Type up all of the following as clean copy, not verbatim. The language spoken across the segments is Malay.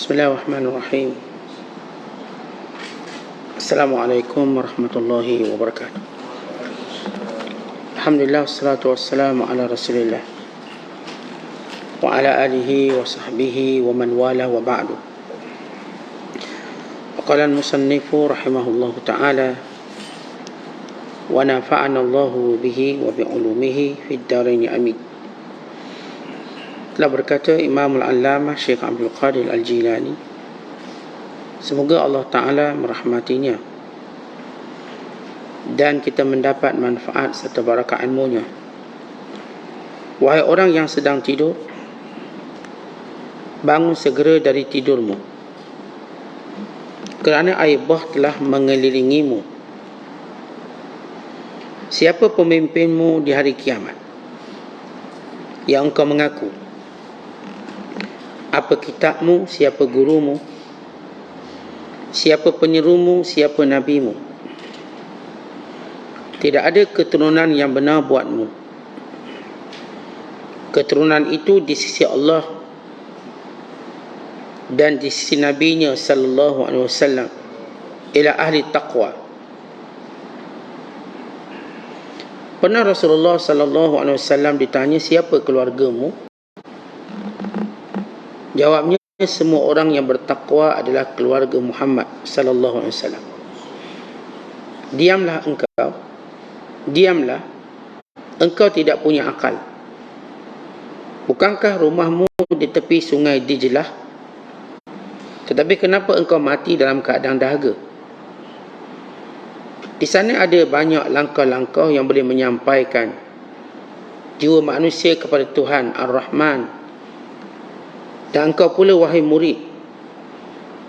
Bismillahirrahmanirrahim. Assalamualaikum warahmatullahi wabarakatuh. Alhamdulillah, wassalatu wassalamu ala rasulillah wa ala alihi wa sahbihi wa man wala wa ba'du. Qala al-musannifu rahimahullahu ta'ala wa nafa'ana Allahu bihi wa bi'ulumihi fid darain amin. Telah berkata Imam Al-Allamah Syekh Abdul Qadir Al-Jilani, semoga Allah Ta'ala merahmatinya dan kita mendapat manfaat serta barakah ilmunya. Wahai orang yang sedang tidur, bangun segera dari tidurmu, kerana air bah telah mengelilingimu. Siapa pemimpinmu di hari kiamat yang engkau mengaku? Apa kitabmu? Siapa gurumu? Siapa penyerumu? Siapa nabimu? Tidak ada keturunan yang benar buatmu. Keturunan itu di sisi Allah dan di sisi Nabi-Nya sallallahu alaihi wasallam ila ahli taqwa. Pernah Rasulullah sallallahu alaihi wasallam ditanya, siapa keluargamu? Jawabnya, semua orang yang bertakwa adalah keluarga Muhammad sallallahu alaihi wasallam. Diamlah engkau, diamlah, engkau tidak punya akal. Bukankah rumahmu di tepi sungai Dijlah? Tetapi kenapa engkau mati dalam keadaan dahaga? Di sana ada banyak langkah-langkah yang boleh menyampaikan jiwa manusia kepada Tuhan Ar-Rahman. Dan engkau pula, wahai murid,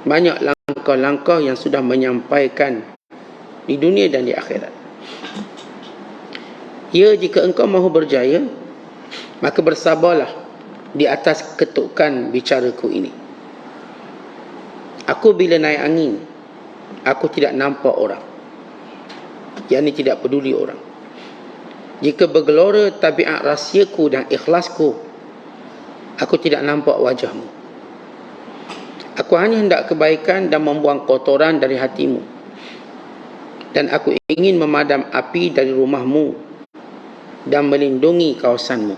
banyak langkah-langkah yang sudah menyampaikan di dunia dan di akhirat. Ya, jika engkau mahu berjaya, maka bersabarlah di atas ketukan bicaraku ini. Aku bila naik angin, aku tidak nampak orang, yakni tidak peduli orang. Jika bergelora tabiat rahsiaku dan ikhlasku, aku tidak nampak wajahmu. Aku hanya hendak kebaikan dan membuang kotoran dari hatimu. Dan aku ingin memadam api dari rumahmu dan melindungi kawasanmu.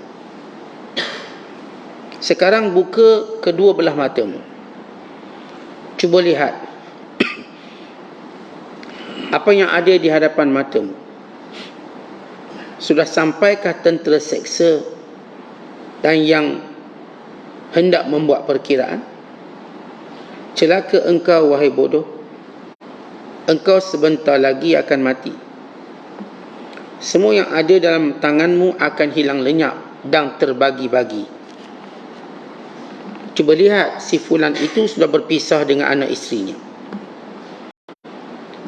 Sekarang buka kedua belah matamu. Cuba lihat apa yang ada di hadapan matamu. Sudah sampaikah tentera seksa dan yang hendak membuat perkiraan? Celaka engkau, wahai bodoh. Engkau sebentar lagi akan mati. Semua yang ada dalam tanganmu akan hilang lenyap dan terbagi-bagi. Cuba lihat, si fulan itu sudah berpisah dengan anak isterinya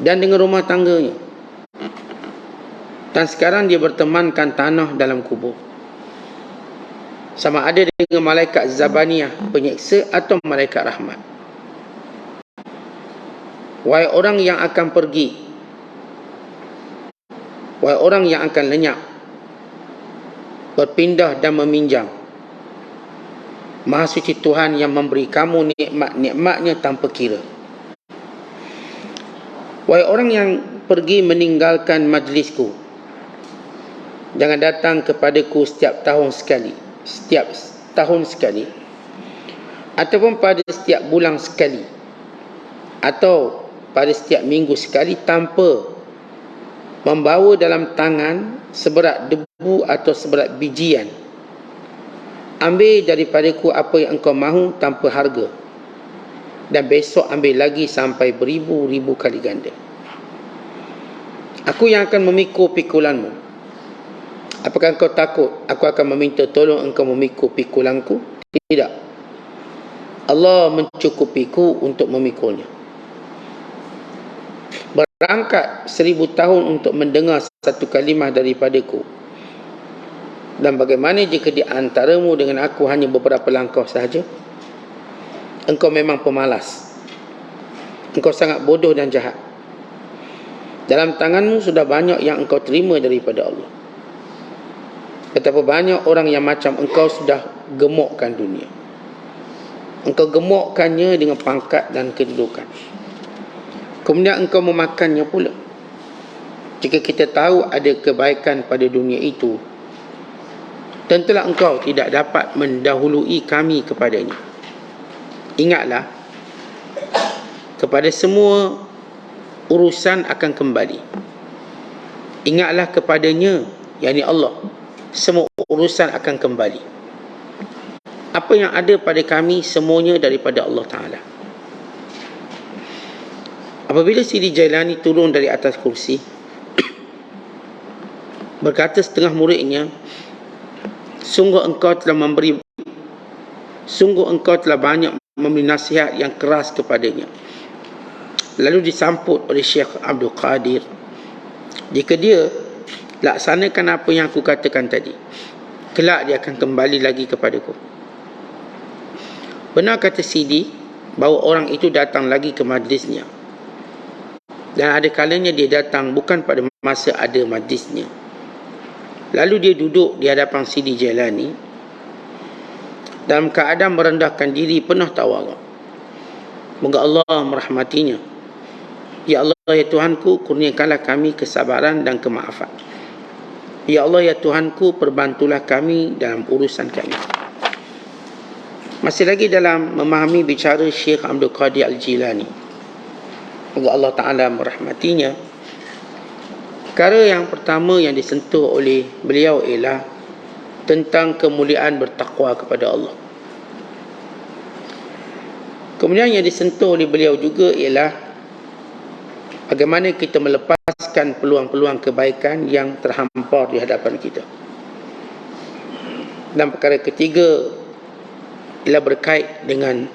dan dengan rumah tangganya. Dan sekarang dia bertemankan tanah dalam kubur. Sama ada dengan malaikat Zabaniyah, penyeksa, atau malaikat rahmat. Wahai orang yang akan pergi, wahai orang yang akan lenyap, berpindah dan meminjam, Maha Suci Tuhan yang memberi kamu nikmat-nikmatnya tanpa kira. Wahai orang yang pergi meninggalkan majlisku, jangan datang kepadaku setiap tahun sekali, ataupun pada setiap bulan sekali, atau pada setiap minggu sekali, tanpa membawa dalam tangan seberat debu atau seberat bijian. Ambil daripadaku apa yang engkau mahu tanpa harga, dan besok ambil lagi sampai beribu-ribu kali ganda. Aku yang akan memikul pikulanmu. Apakah engkau takut aku akan meminta tolong engkau memikul pikulanku? Tidak. Allah mencukupiku untuk memikulnya. Berangkat 1000 tahun untuk mendengar satu kalimah daripadaku. Dan bagaimana jika di antaramu dengan aku hanya beberapa langkah sahaja? Engkau memang pemalas. Engkau sangat bodoh dan jahat. Dalam tanganmu sudah banyak yang engkau terima daripada Allah. Betapa banyak orang yang macam engkau sudah gemukkan dunia. Engkau gemukkannya dengan pangkat dan kedudukan. Kemudian engkau memakannya pula. Jika kita tahu ada kebaikan pada dunia itu, tentulah engkau tidak dapat mendahului kami kepadanya. Ingatlah, kepada semua urusan akan kembali. Ingatlah kepadanya, yakni Allah, semua urusan akan kembali. Apa yang ada pada kami semuanya daripada Allah Ta'ala. Apabila Sidi Jailani turun dari atas kursi, berkata setengah muridnya, sungguh engkau telah banyak memberi nasihat yang keras kepadanya. Lalu disambut oleh Syekh Abdul Qadir, jika dia laksanakan apa yang aku katakan tadi, kelak dia akan kembali lagi kepadaku. Benar kata Sidi bahawa orang itu datang lagi ke majlisnya, dan ada kalanya dia datang bukan pada masa ada majlisnya. Lalu dia duduk di hadapan Sidi Jailani dalam keadaan merendahkan diri penuh tawaduk. Moga Allah merahmatinya. Ya Allah, ya Tuhanku, kurniakanlah kami kesabaran dan kemaafan. Ya Allah, ya Tuhanku, perbantulah kami dalam urusan kami. Masih lagi dalam memahami bicara Syekh Abdul Qadir Al-Jilani, moga Allah Ta'ala merahmatinya, perkara yang pertama yang disentuh oleh beliau ialah tentang kemuliaan bertakwa kepada Allah. Kemudian yang disentuh oleh beliau juga ialah bagaimana kita melepaskan peluang-peluang kebaikan yang terhampar di hadapan kita. Dan perkara ketiga ialah berkait dengan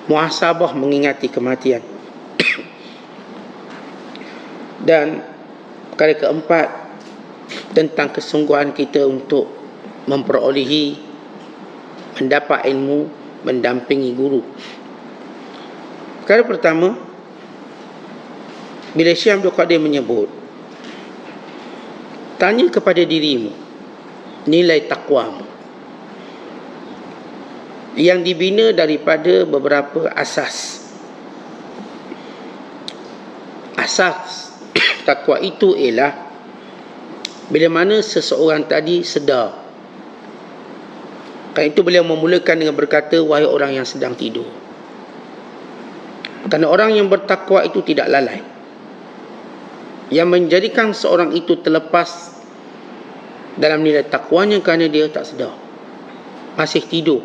muhasabah mengingati kematian. Dan perkara keempat tentang kesungguhan kita untuk memperolehi, mendapat ilmu, mendampingi guru. Perkara pertama, bila Syekh Abdul Qadir menyebut, tanya kepada dirimu nilai takwamu yang dibina daripada beberapa asas. Asas takwa itu ialah bila mana seseorang tadi sedar. Kerana itu beliau memulakan dengan berkata, wahai orang yang sedang tidur. Kerana orang yang bertakwa itu tidak lalai. Yang menjadikan seorang itu terlepas dalam nilai takwanya kerana dia tak sedar, masih tidur.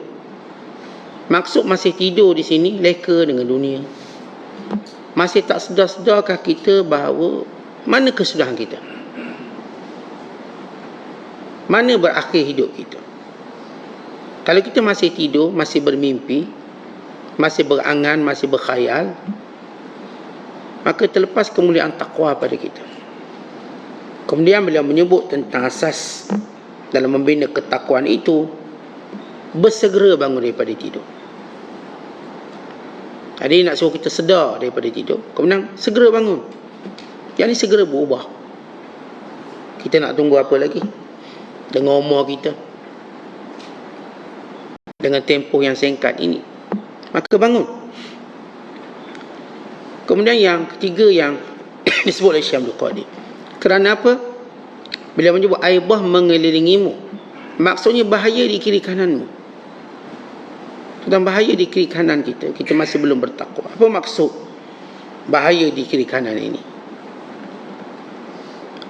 Maksud masih tidur di sini leka dengan dunia. Masih tak sedar-sedarkah kita bahawa mana kesudahan kita? Mana berakhir hidup kita? Kalau kita masih tidur, masih bermimpi, masih berangan, masih berkhayal, maka terlepas kemuliaan takwa pada kita. Kemudian beliau menyebut tentang asas dalam membina ketakwaan itu, bersegera bangun daripada tidur. Jadi nak suruh kita sedar daripada tidur, kemudian segera bangun. Yang ni segera berubah. Kita nak tunggu apa lagi? Dengan umur kita, dengan tempoh yang singkat ini, maka bangun. Kemudian yang ketiga yang disebut oleh Syekh Abdul Qadir, kerana apa? Beliau menyebut air bah mengelilingimu, maksudnya bahaya di kiri kananmu. Dan bahaya di kiri kanan kita, kita masih belum bertakwa. Apa maksud bahaya di kiri kanan ini?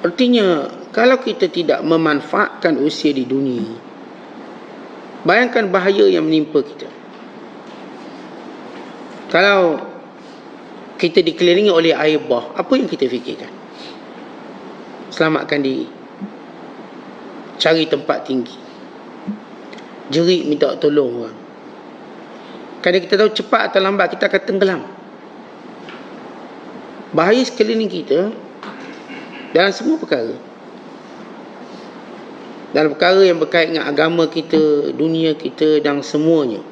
Artinya, kalau kita tidak memanfaatkan usia di dunia, bayangkan bahaya yang menimpa kita. Kalau kita dikelilingi oleh air bah, apa yang kita fikirkan? Selamatkan diri, cari tempat tinggi, jerit minta tolong orang. Kerana kita tahu cepat atau lambat kita akan tenggelam. Bahaya sekeliling kita dalam semua perkara. Dalam perkara yang berkait dengan agama kita, dunia kita dan semuanya.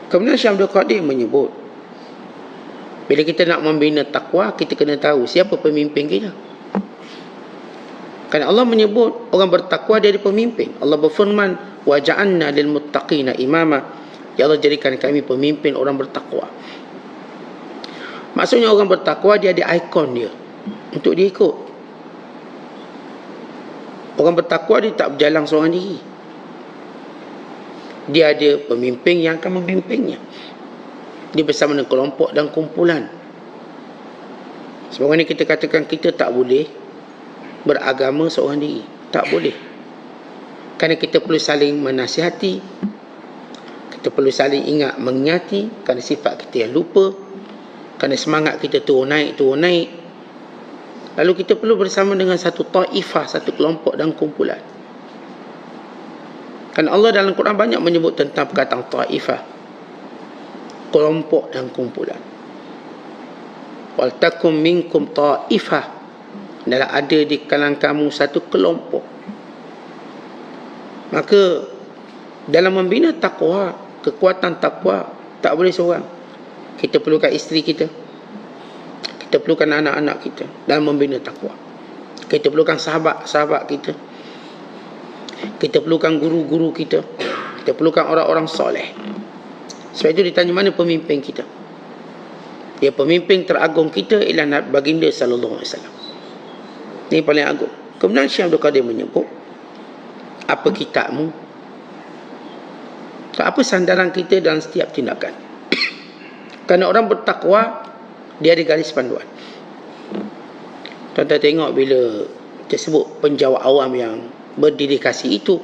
Kemudian Syekh Abdul Qadir menyebut, bila kita nak membina takwa, kita kena tahu siapa pemimpin kita. Kerana Allah menyebut orang bertakwa dari pemimpin. Allah berfirman, wa ja'alna lil muttaqina imama. Ya Allah, jadikan kami pemimpin orang bertakwa. Maksudnya orang bertakwa dia ada ikon dia untuk dia ikut. Orang bertakwa dia tak berjalan seorang diri. Dia ada pemimpin yang akan memimpinnya. Dia bersama dengan kelompok dan kumpulan. Sebab ini kita katakan kita tak boleh beragama seorang diri. Tak boleh. Kerana kita perlu saling menasihati. Kita perlu saling ingat mengingati. Kerana sifat kita yang lupa. Kerana semangat kita turun naik. Lalu kita perlu bersama dengan satu ta'ifah, satu kelompok dan kumpulan. Kerana Allah dalam Quran banyak menyebut tentang perkataan ta'ifah, kelompok dan kumpulan. Wal takum minkum ta'ifah, adalah ada di kalangan kamu satu kelompok. Maka dalam membina takwa, kekuatan takwa, tak boleh seorang. Kita perlukan isteri kita, kita perlukan anak-anak kita dalam membina takwa. Kita perlukan sahabat-sahabat kita, kita perlukan guru-guru kita, kita perlukan orang-orang soleh. Sebab itu ditanya mana pemimpin kita. Ya, pemimpin teragung kita ialah baginda sallallahu alaihi wasallam. Ini paling agung. Kemudian Syekh Abdul Qadir menyebut, apa kitabmu? Apa sandaran kita dalam setiap tindakan? Kerana orang bertakwa, dia ada garis panduan. Tuan-tuan tengok bila tersebut penjawat awam yang berdedikasi itu,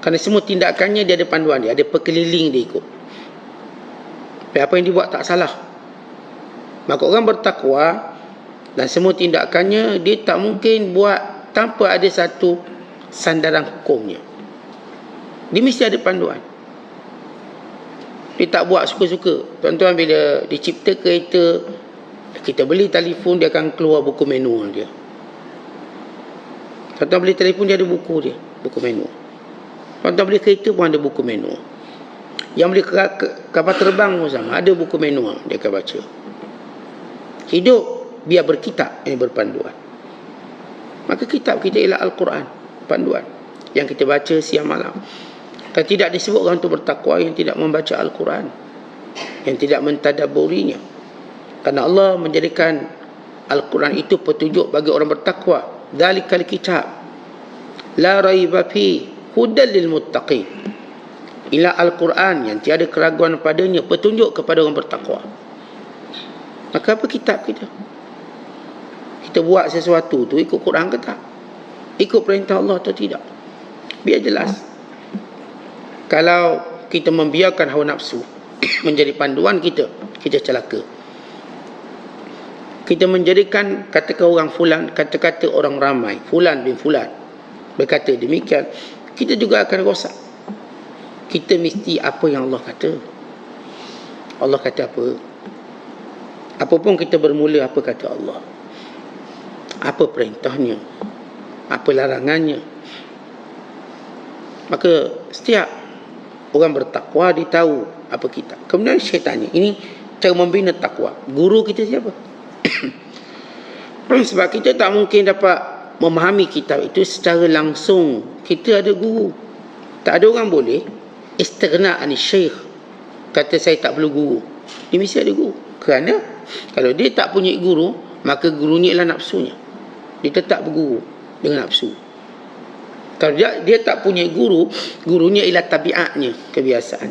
kerana semua tindakannya dia ada panduan dia, ada perkeliling dia ikut. Apa yang dibuat tak salah. Maka orang bertakwa dan semua tindakannya dia tak mungkin buat tanpa ada satu sandaran hukumnya. Dia mesti ada panduan. Dia tak buat suka-suka. Tuan-tuan bila dicipta kereta, kita beli telefon, dia akan keluar buku manual dia. Tuan-tuan beli telefon, dia ada buku dia, buku manual. Tuan-tuan beli kereta pun ada buku manual. Yang beli kapal terbang pun sama, ada buku manual dia akan baca. Hidup biar berkitab yang berpanduan. Maka kitab kita ialah Al-Quran, panduan yang kita baca siang malam. Dan tidak disebut orang itu bertakwa yang tidak membaca Al-Quran, yang tidak mentadabburinya. Karena Allah menjadikan Al-Quran itu petunjuk bagi orang bertakwa. Dzalikal kitab la raiba fi hudal lil muttaqin. Ila Al-Quran yang tiada keraguan padanya, petunjuk kepada orang bertakwa. Maka apa kitab kita? Kita buat sesuatu tu ikut Quran ke tak? Ikut perintah Allah atau tidak? Biar jelas. Kalau kita membiarkan hawa nafsu menjadi panduan kita, kita celaka. Kita menjadikan kata-kata orang fulan, kata-kata orang ramai, fulan bin fulan berkata demikian, kita juga akan rosak. Kita mesti apa yang Allah kata. Allah kata apa? Apapun kita bermula, apa kata Allah, apa perintahnya, apa larangannya. Maka setiap orang bertakwa dia tahu apa kita. Kemudian Syekh tanya, ini cara membina takwa. Guru kita siapa? Sebab kita tak mungkin dapat memahami kitab itu secara langsung. Kita ada guru. Tak ada orang boleh istighna ani syekh, kata saya tak perlu guru. Dia mesti ada guru. Kerana kalau dia tak punya guru, maka gurunya ialah nafsunya. Dia tetap berguru dengan nafsu. Kalau dia tak punya guru, gurunya ialah tabiatnya, kebiasaan.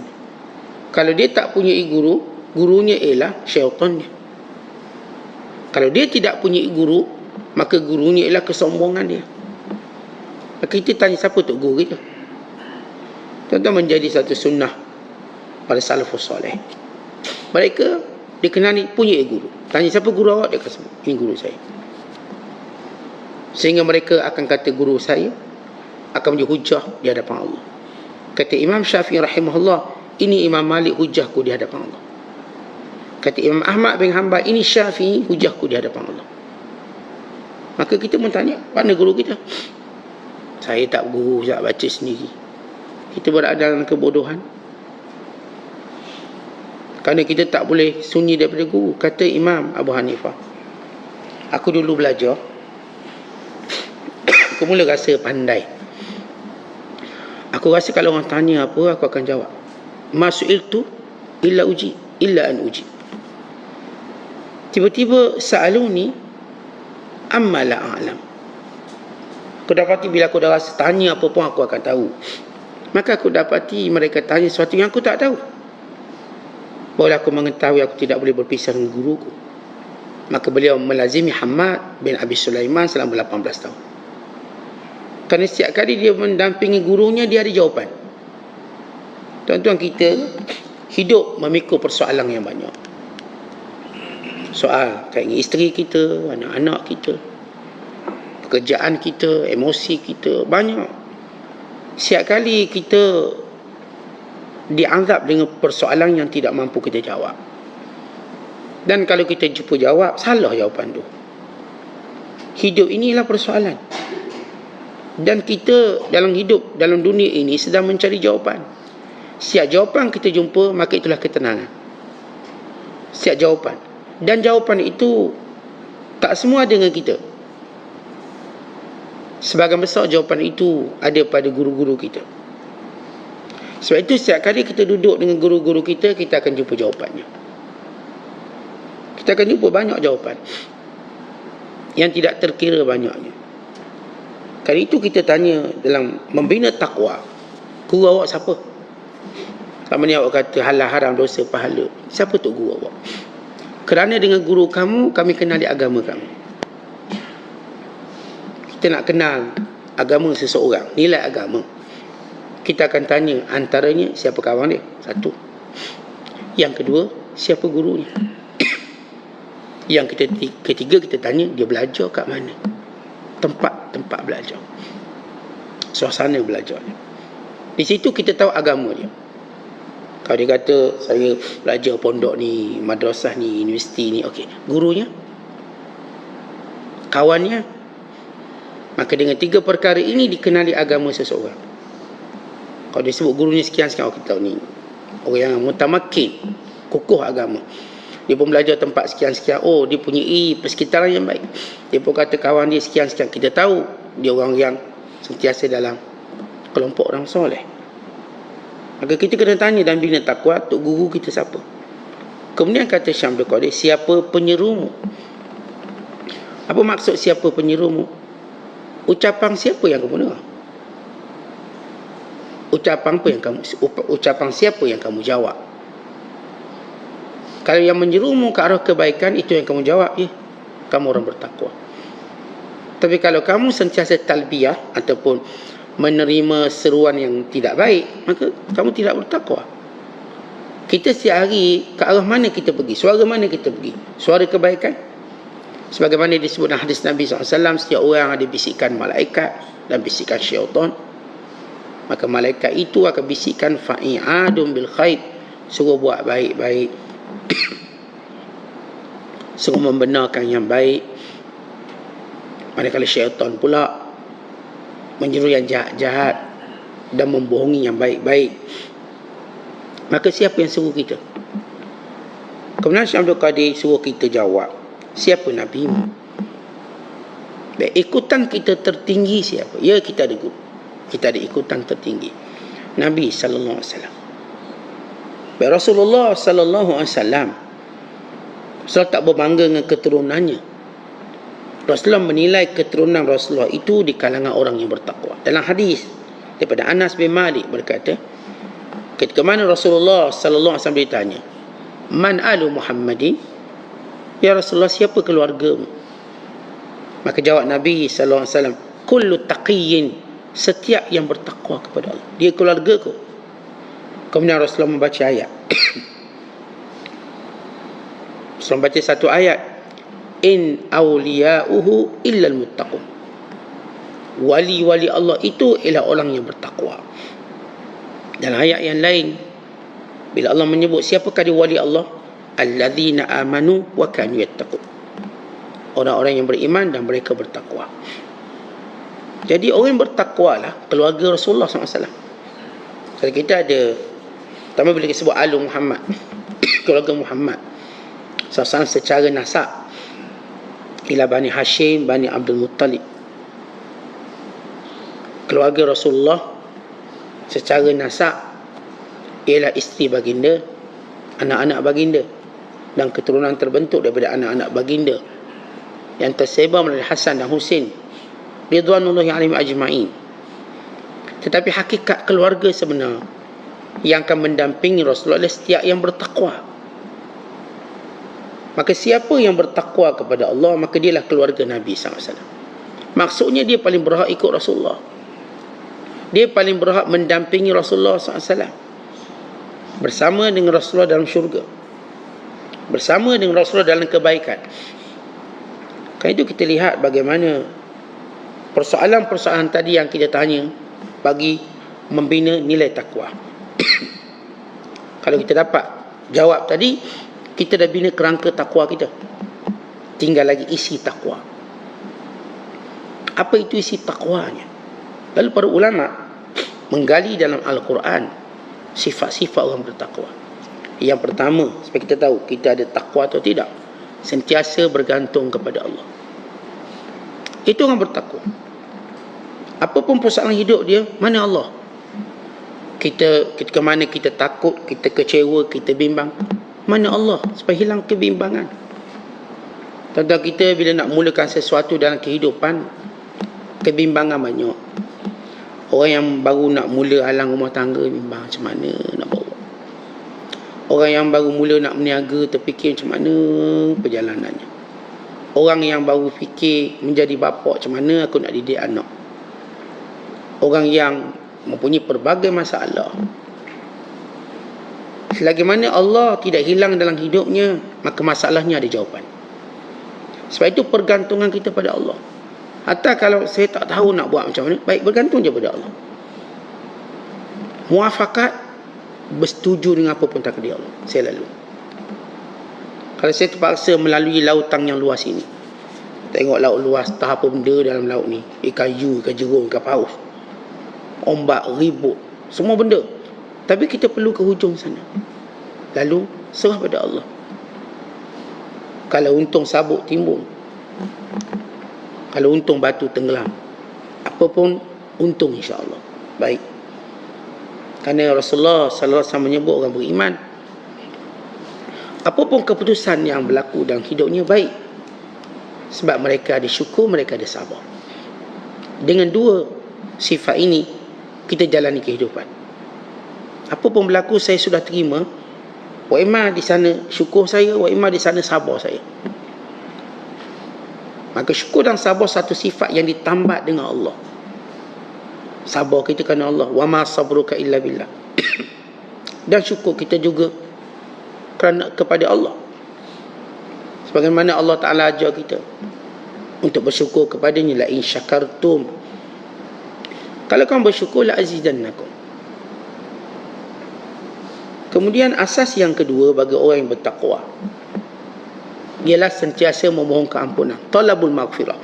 Kalau dia tak punya guru, gurunya ialah syaitannya. Kalau dia tidak punya guru, maka gurunya ialah kesombongan dia. Maka kita tanya siapa tu guru kita? Tuan-tuan, menjadi satu sunnah pada salafus soleh. Mereka dikenali punya guru. Tanya siapa guru awak, dia akan sebut, ini guru saya. Sehingga mereka akan kata guru saya akan menjadi hujah di hadapan Allah. Kata Imam Syafi'i rahimahullah, ini Imam Malik hujahku di hadapan Allah. Kata Imam Ahmad bin Hanbal, ini Syafi'i hujahku di hadapan Allah. Maka kita pun tanya, mana guru kita? Saya tak guru, saya baca sendiri. Kita berada dalam kebodohan. Kerana kita tak boleh sunyi daripada guru. Kata Imam Abu Hanifah, aku dulu belajar, aku mula rasa pandai. Aku rasa kalau orang tanya apa, aku akan jawab. Ma su'iltu illa an uji. Tiba-tiba sa'aluni amma la a'lam. Aku dapati bila aku dah rasa tanya apa pun aku akan tahu. Maka aku dapati mereka tanya sesuatu yang aku tak tahu. Barulah aku mengetahui aku tidak boleh berpisah dengan guruku. Maka beliau melazimi Hammad bin Abi Sulaiman selama 18 tahun. Kerana setiap kali dia mendampingi gurunya, dia ada jawapan. Tuan-tuan, kita hidup memikul persoalan yang banyak. Soal kait dengan isteri kita, anak-anak kita, pekerjaan kita, emosi kita, banyak. Setiap kali kita dianggap dengan persoalan yang tidak mampu kita jawab. Dan kalau kita jumpa jawab, salah jawapan tu. Hidup inilah persoalan. Dan kita dalam hidup, dalam dunia ini sedang mencari jawapan. Setiap jawapan kita jumpa, maka itulah ketenangan. Setiap jawapan. Dan jawapan itu tak semua ada dengan kita. Sebahagian besar jawapan itu ada pada guru-guru kita. Sebab itu setiap kali kita duduk dengan guru-guru kita, kita akan jumpa jawapannya. Kita akan jumpa banyak jawapan yang tidak terkira banyaknya. Kali itu kita tanya dalam membina takwa, guru awak siapa? Sama ni awak kata halal haram dosa pahala. Siapa tu guru awak? Kerana dengan guru kamu, kami kenali agama kamu. Kita nak kenal agama seseorang, nilai agama. Kita akan tanya antaranya siapa kawan dia? Satu. Yang kedua, siapa gurunya? Yang ketiga kita tanya dia belajar kat mana? Tempat belajar. Suasana belajarnya. Di situ kita tahu agama dia. Kalau dia kata saya belajar pondok ni, madrasah ni, universiti ni, okey. Gurunya? Kawannya? Maka dengan 3 perkara ini dikenali agama seseorang. Kalau dia sebut gurunya sekian-sekian, kita tahu ni orang yang mutamakin, kukuh agama. Dia pun belajar tempat sekian-sekian. Oh, dia punya persekitaran yang baik. Dia pun kata kawan dia sekian-sekian. Kita tahu dia orang yang sentiasa dalam kelompok orang soleh. Maka kita kena tanya dan bina takwa, tok guru kita siapa? Kemudian kata Syekh Abdul Qadir, siapa penyerumu? Apa maksud siapa penyerumu? Ucapan siapa yang kamu dengar? Ucapan siapa yang kamu jawab? Kalau yang menyerumu ke arah kebaikan, itu yang kamu jawab, kamu orang bertakwa. Tapi kalau kamu sentiasa talbiyah ataupun menerima seruan yang tidak baik, maka kamu tidak bertakwa. Kita setiap hari ke arah mana kita pergi? Suara mana kita pergi? Suara kebaikan? Sebagaimana disebut dalam hadis Nabi SAW, setiap orang ada bisikan malaikat dan bisikan syaitan. Maka malaikat itu akan bisikan fa'i'adun bil khair, suruh buat baik-baik, suruh membenarkan yang baik. Manakala syaitan pula menyeru yang jahat-jahat dan membohongi yang baik-baik. Maka siapa yang suruh kita? Kemudian Syekh Abdul Qadir suruh kita jawab, siapa Nabi-Mu? Dan ikutan kita tertinggi siapa? Ya, kita ada guru. Kita ada ikutan tertinggi, Nabi sallallahu alaihi wasallam. Rasulullah sallallahu alaihi wasallam tak berbangga dengan keturunannya. Rasulullah menilai keturunan Rasulullah itu di kalangan orang yang bertakwa. Dalam hadis daripada Anas bin Malik berkata, ketika mana Rasulullah sallallahu alaihi wasallam ditanya, "Man alu Muhammadin?" Ya Rasulullah, siapa keluargamu? Maka jawab Nabi sallallahu alaihi wasallam, "Kullu taqiyyin," setiap yang bertakwa kepada Allah, dia keluargaku. Kemudian Rasulullah membaca ayat. Rasulullah membaca satu ayat, in awliya'uhu illal muttaqun. Wali-wali Allah itu ialah orang yang bertakwa. Dalam ayat yang lain, bila Allah menyebut siapakah dia wali Allah, alladzina amanu wa kanu yattaqun, orang-orang yang beriman dan mereka bertakwa. Jadi orang yang bertakwa lah keluarga Rasulullah SAW. Kalau kita ada, pertama bila kita sebut Alu Muhammad, keluarga Muhammad SAW secara nasab, ila Bani Hashim, Bani Abdul Muttalib. Keluarga Rasulullah secara nasab ialah isteri baginda, anak-anak baginda, dan keturunan terbentuk daripada anak-anak baginda yang tersebar melalui Hasan dan Husain ridwanullahi alaihim ajma'in. Tetapi hakikat keluarga sebenar yang akan mendampingi Rasulullah adalah setiap yang bertakwa. Maka siapa yang bertakwa kepada Allah, maka dialah keluarga Nabi SAW. Maksudnya dia paling berhak ikut Rasulullah, dia paling berhak mendampingi Rasulullah SAW, bersama dengan Rasulullah dalam syurga, bersama dengan Rasulullah dalam kebaikan. Kerana itu kita lihat bagaimana persoalan-persoalan tadi yang kita tanya bagi membina nilai takwa. Kalau kita dapat jawab tadi, kita dah bina kerangka takwa kita. Tinggal lagi isi takwa. Apa itu isi takwanya? Lalu para ulama menggali dalam Al-Quran sifat-sifat orang bertakwa. Yang pertama, supaya kita tahu kita ada takwa atau tidak, sentiasa bergantung kepada Allah. Itu orang bertakwa. Apapun persoalan hidup dia, mana Allah? Kita ke mana kita takut, kita kecewa, kita bimbang, mana Allah? Supaya hilang kebimbangan. Tentang kita bila nak mulakan sesuatu dalam kehidupan, kebimbangan banyak. Orang yang baru nak mula halang rumah tangga, bimbang macam mana nak bawa. Orang yang baru mula nak berniaga, terfikir macam mana perjalanannya. Orang yang baru fikir menjadi bapa, macam mana aku nak didik anak. Orang yang mempunyai pelbagai masalah. Selagi mana Allah tidak hilang dalam hidupnya, maka masalahnya ada jawapan. Sebab itu pergantungan kita pada Allah. Hatta kalau saya tak tahu nak buat macam mana, baik bergantung je pada Allah. Muafakat, bersetuju dengan apa pun takdir Allah. Saya lalu. Kalau saya terpaksa melalui lautan yang luas ini, tengok laut luas, tak apa benda dalam laut ni, ikan yu, ikan jerung, ikan paus, ombak, ribut, semua benda. Tapi kita perlu ke hujung sana. Lalu serah pada Allah. Kalau untung sabuk timbul, kalau untung batu tenggelam, apa pun untung insya-Allah. Baik. Kerana Rasulullah sallallahu alaihi wasallam menyebut orang beriman, apapun keputusan yang berlaku dalam hidupnya baik. Sebab mereka ada syukur, mereka ada sabar. Dengan dua sifat ini, kita jalani kehidupan. Apa pun berlaku, saya sudah terima. Wa imma di sana syukur saya, wa imma di sana sabar saya. Maka syukur dan sabar satu sifat yang ditambat dengan Allah. Sabar kita kerana Allah. Wa ma sabruka illa billah. Dan syukur kita juga kerana kepada Allah. Sebagaimana Allah Ta'ala ajar kita untuk bersyukur kepadanya. La in syakartum, kalau kamu bersyukur, la azidannakum. Kemudian asas yang kedua bagi orang yang bertakwa ialah sentiasa memohon keampunan, talabul maghfirah.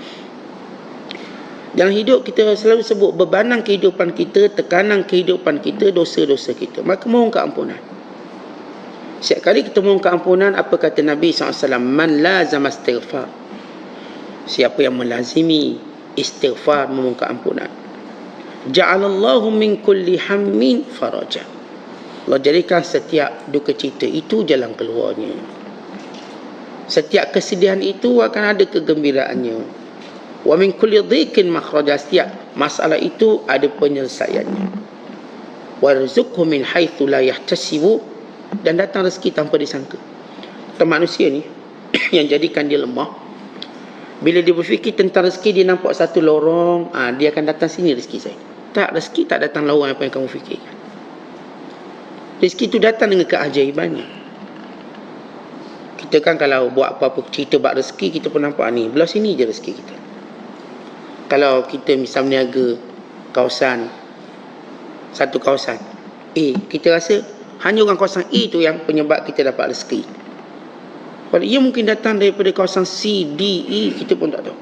Dalam hidup kita selalu sebut bebanan kehidupan kita, tekanan kehidupan kita, dosa-dosa kita, maka mohon keampunan. Setiap kali kita mohon keampunan, apa kata Nabi SAW? Man lazama istighfar, siapa yang melazimi istighfar, memohon keampunan, ja'alallahu min kulli hammin faraja, Allah jadikan setiap duka cita itu jalan keluarnya. Setiap kesedihan itu akan ada kegembiraannya. Wa min kulli dhiqin makhraja, setiap masalah itu ada penyelesaiannya. Warzuqhu min haitsu la yahtasibu, dan datang rezeki tanpa disangka. Kita manusia ni yang jadikan dia lemah, bila dia berfikir tentang rezeki, dia nampak satu lorong, dia akan datang sini rezeki saya. Tak, rezeki tak datang lorong apa yang kamu fikirkan. Rezeki itu datang dengan keajaibannya. Kita kan kalau buat apa-apa cerita bab rezeki, kita pun nampak ni, belah sini je rezeki kita. Kalau kita misal berniaga kawasan, satu kawasan A, kita rasa hanya orang kawasan A tu yang penyebab kita dapat rezeki. Kalau ia mungkin datang daripada kawasan C, D, E, kita pun tak tahu.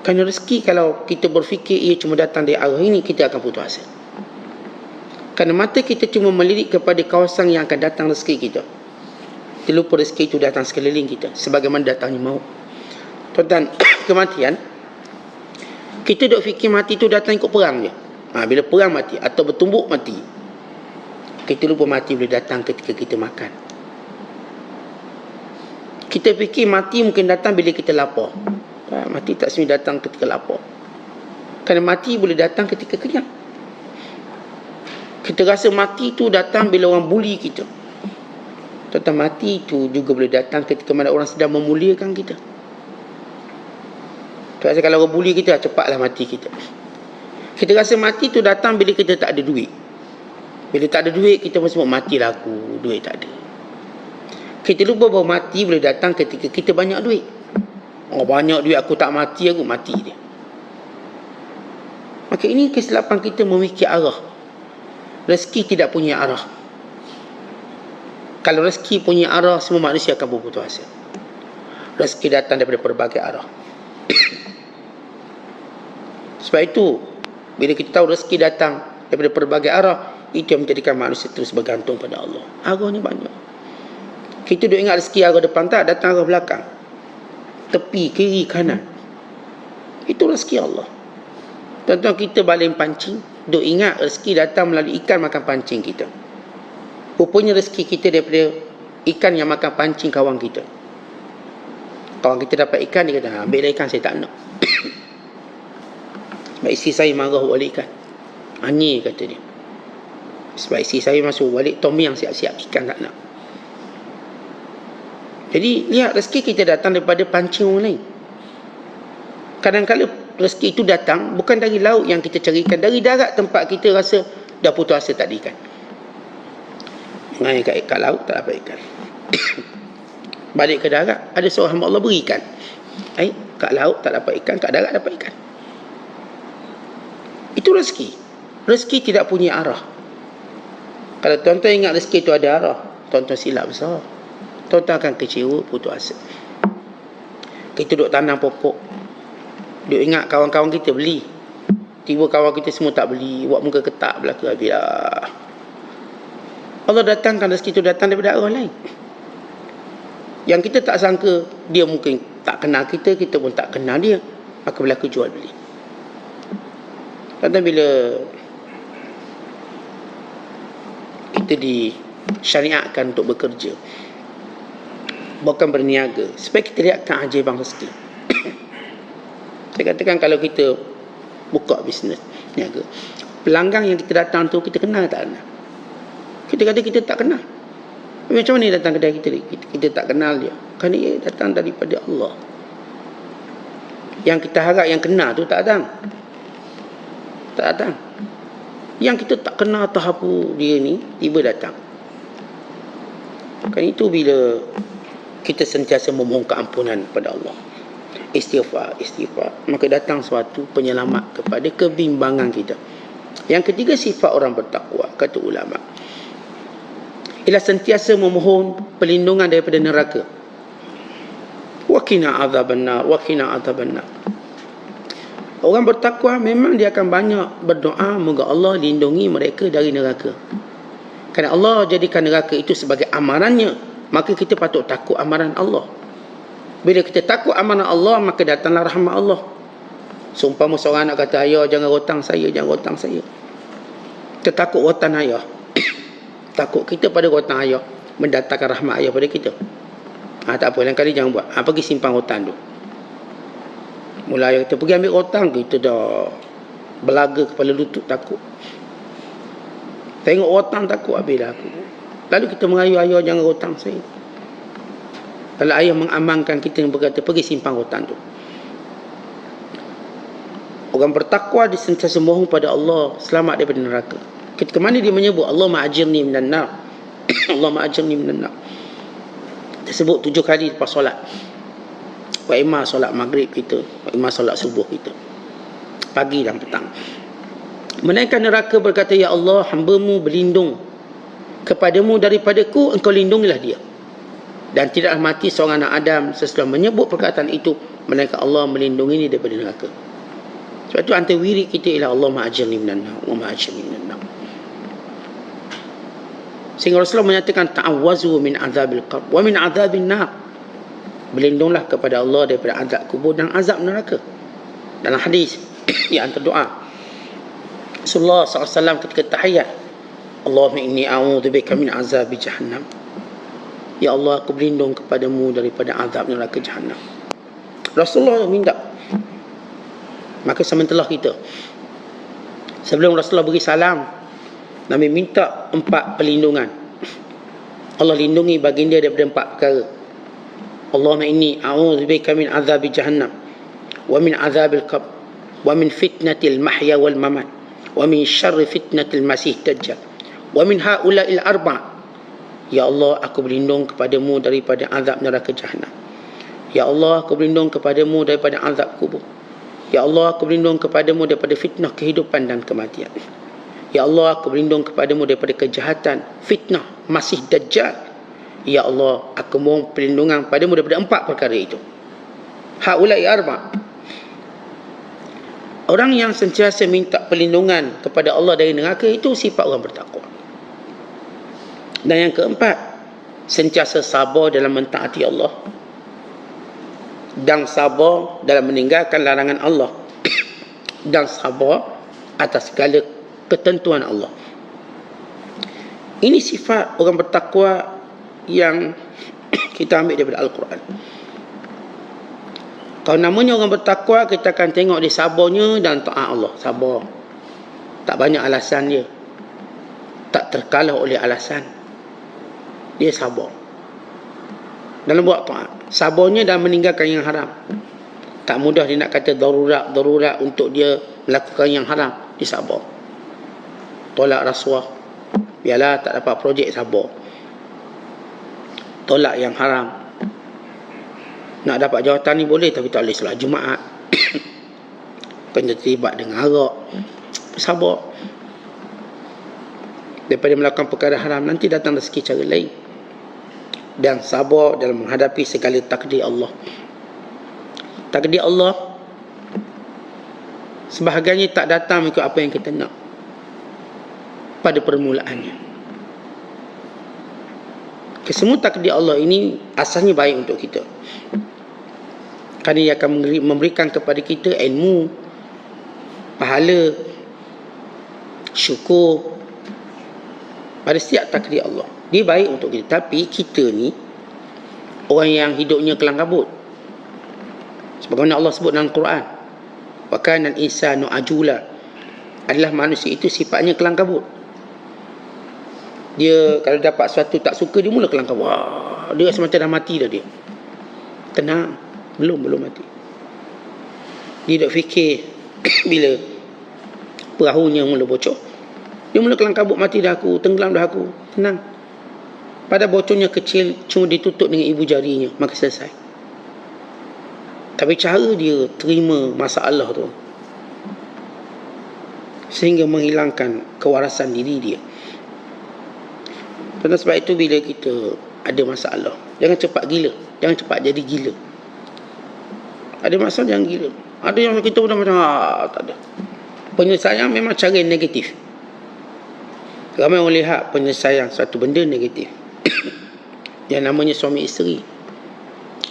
Kerana rezeki, kalau kita berfikir ia cuma datang dari arah ini, kita akan putus asa. Kerana mata kita cuma melirik kepada kawasan yang akan datang rezeki kita. Kita lupa rezeki itu datang sekeliling kita, sebagaimana datangnya maut. Tuan-tuan, kematian, kita duk fikir mati itu datang ikut perang je. Bila perang mati atau bertumbuk mati. Kita lupa mati boleh datang ketika kita makan. Kita fikir mati mungkin datang bila kita lapar. Mati tak semestinya datang ketika lapar. Kerana mati boleh datang ketika kenyang. Kita rasa mati tu datang bila orang buli kita. Tentang mati tu juga boleh datang ketika mana orang sedang memuliakan kita. Rasa kalau orang buli kita, cepatlah mati kita. Kita rasa mati tu datang bila kita tak ada duit. Bila tak ada duit, kita mesti matilah aku, duit tak ada. Kita lupa bahawa mati boleh datang ketika kita banyak duit. Banyak duit aku tak mati, aku mati dia. Maka ini kesilapan kita memikir arah. Rezeki tidak punya arah. Kalau rezeki punya arah, semua manusia akan berputus asa. Rezeki datang daripada berbagai arah. Sebab itu, bila kita tahu rezeki datang daripada berbagai arah, itu yang menjadikan manusia terus bergantung pada Allah. Arahnya banyak. Kita duk ingat rezeki arah depan, tak, datang arah belakang. Tepi, kiri, kanan. Itu rezeki Allah. Tuan-tuan, kita baling pancing, duk ingat rezeki datang melalui ikan makan pancing kita. Rupanya rezeki kita daripada ikan yang makan pancing kawan kita. Kawan kita dapat ikan, dia kata, ambil ikan, saya tak nak. Sebab isteri saya marah balik ikan. Anjir, kata dia. Sebab isteri saya masuk balik tom yang siap-siap, ikan tak nak. Jadi lihat, rezeki kita datang daripada pancing orang lain. Kadang-kadang rezeki itu datang bukan dari laut yang kita carikan, dari darat tempat kita rasa dah putus asa tak ada ikan. Mengalir kat laut tak dapat ikan. Balik ke darat, ada seorang hamba Allah beri ikan. Kat laut tak dapat ikan, kat darat dapat ikan. Itu rezeki. Rezeki tidak punya arah. Kalau tuan-tuan ingat rezeki itu ada arah, tuan-tuan silap besar. Tuan-tuan akan kecewa, putus asa. Kita duduk tanam pokok, duduk ingat kawan-kawan kita beli, tiba kawan kita semua tak beli, buat muka ketak belaka, habislah. Allah datangkan rezeki itu datang daripada arah lain. Yang kita tak sangka, dia mungkin tak kenal kita, kita pun tak kenal dia, maka berlaku jual beli. Kadang bila kita disyariatkan untuk bekerja, bukan berniaga, supaya kita lihat keajaiban rezeki. Saya katakan kalau kita buka bisnes niaga, pelanggan yang kita datang tu kita kenal tak kenal? Kita kata kita tak kenal. Macam mana dia datang kedai kita? Kita tak kenal dia. Kerana dia datang daripada Allah. Yang kita harap yang kenal tu tak datang. Tak datang. Yang kita tak kenal tahap dia ni, tiba datang. Kan itu bila kita sentiasa memohon keampunan kepada Allah. Istighfar, maka datang suatu penyelamat kepada kebimbangan kita. Yang ketiga, sifat orang bertakwa, kata ulama, ialah sentiasa memohon perlindungan daripada neraka. Wa qina adzabannar, wa qina adzabannar. Orang bertakwa memang dia akan banyak berdoa moga Allah lindungi mereka dari neraka. Kerana Allah jadikan neraka itu sebagai amarannya, maka kita patut takut amaran Allah. Bila kita takut amaran Allah, maka datanglah rahmat Allah. Seumpama seorang anak kata, ayah jangan rotang saya, jangan rotang saya. Kita takut rotan ayah. Takut kita pada rotan ayah, mendatangkan rahmat ayah pada kita. Tak apa, lain kali jangan buat. Pergi simpan rotan tu. Mula ayah kata, pergi ambil rotan, kita dah belaga kepala lutut takut. Tengok rotan takut, habislah aku. Lalu kita merayu ayah jangan rotan saya. Kalau ayah mengamankan kita yang berkata, pergi simpan rotan tu. Orang bertakwa dia sentiasa mohon pada Allah selamat daripada neraka. Ketika mana dia menyebut Allah ma'ajirni minan nar. Allah ma'ajirni minan nar. Dia sebut 7 kali lepas solat. Wa imma solat maghrib kita, wa imma solat subuh kita, pagi dan petang. Menaikkan neraka berkata, ya Allah, hamba-Mu berlindung kepadamu daripadaku, engkau lindungilah dia. Dan tidaklah mati seorang anak Adam sesudah menyebut perkataan itu, melainkan Allah melindungi dia daripada neraka. Sebab itu antara wirid kita ialah Allah ma'ajirni minan nar, wa ma'ajirni minan nar. Sehingga Rasulullah menyatakan, ta'awwazu min azabil qabr wa min azabin nar. Berlindunglah kepada Allah daripada azab kubur dan azab neraka. Dalam hadis yang antara doa, Rasulullah SAW ketika tahiyat, Allahumma inni a'udzubika min azabi jahannam. Ya Allah, aku berlindung kepadamu daripada azab neraka jahannam. Rasulullah minta. Maka sementara kita, sebelum Rasulullah beri salam, Nabi minta 4 perlindungan. Allah lindungi baginda daripada 4 perkara. Allahumma inni a'udzubika min azabi jahannam, wa min azabil qabr, wa min fitnatil mahya wal mamat, wa min syarri fitnatil masih dajjal, wa min haula'il arba'. Ya Allah, aku berlindung kepadamu daripada azab neraka jahannam. Ya Allah, aku berlindung kepadamu daripada azab kubur. Ya Allah, aku berlindung kepadamu daripada fitnah kehidupan dan kematian. Ya Allah, aku berlindung kepadamu daripada kejahatan, fitnah, masih dajjal. Ya Allah, aku mohon perlindungan padamu daripada 4 perkara itu. Haula'i arba'. Orang yang sentiasa minta perlindungan kepada Allah dari neraka itu sifat orang bertakwa. Dan yang keempat, sentiasa sabar dalam mentaati Allah dan sabar dalam meninggalkan larangan Allah dan sabar atas segala ketentuan Allah. Ini sifat orang bertakwa yang kita ambil daripada Al-Quran. Kalau namanya orang bertakwa, kita akan tengok dia sabarnya dan taat Allah. Sabar, tak banyak alasan dia, tak terkalah oleh alasan. Dia sabar dalam buat taat. Sabarnya dalam meninggalkan yang haram. Tak mudah dia nak kata darurat untuk dia melakukan yang haram. Dia sabar. Tolak rasuah, biarlah tak dapat projek, sabar. Tolak yang haram. Nak dapat jawatan ni boleh, tapi tak boleh solat Jumaat. Kena terlibat dengan arak. Sabar. Daripada melakukan perkara haram, nanti datang rezeki cara lain. Dan sabar dalam menghadapi segala takdir Allah. Takdir Allah sebahagiannya tak datang ikut apa yang kita nak pada permulaannya. Semua takdir Allah ini asalnya baik untuk kita, kerana ia akan memberikan kepada kita ilmu, pahala, syukur pada setiap takdir Allah. Dia baik untuk kita. Tapi kita ni orang yang hidupnya kelang kabut. Sebagaimana Allah sebut dalam Quran, wa kana al-insanu ajula. Adalah manusia itu sifatnya kelang kabut. Dia kalau dapat sesuatu tak suka, dia mula kelang kabut. Wah, dia rasa macam dah mati dah dia. Tenang, belum mati. Dia duk fikir bila perahunya mula bocor, dia mula kelang kabut, mati dah aku, tenggelam dah aku. Tenang. Pada bocornya kecil, cuma ditutup dengan ibu jarinya, maka selesai. Tapi cara dia terima masalah tu, sehingga menghilangkan kewarasan diri dia. Dan sebab itu bila kita ada masalah, jangan cepat gila, jangan cepat jadi gila. Ada masalah jangan gila. Ada yang kita pun macam tak ada. Penyelesaian memang cara yang negatif. Ramai orang lihat penyelesaian satu benda negatif. Yang namanya suami isteri,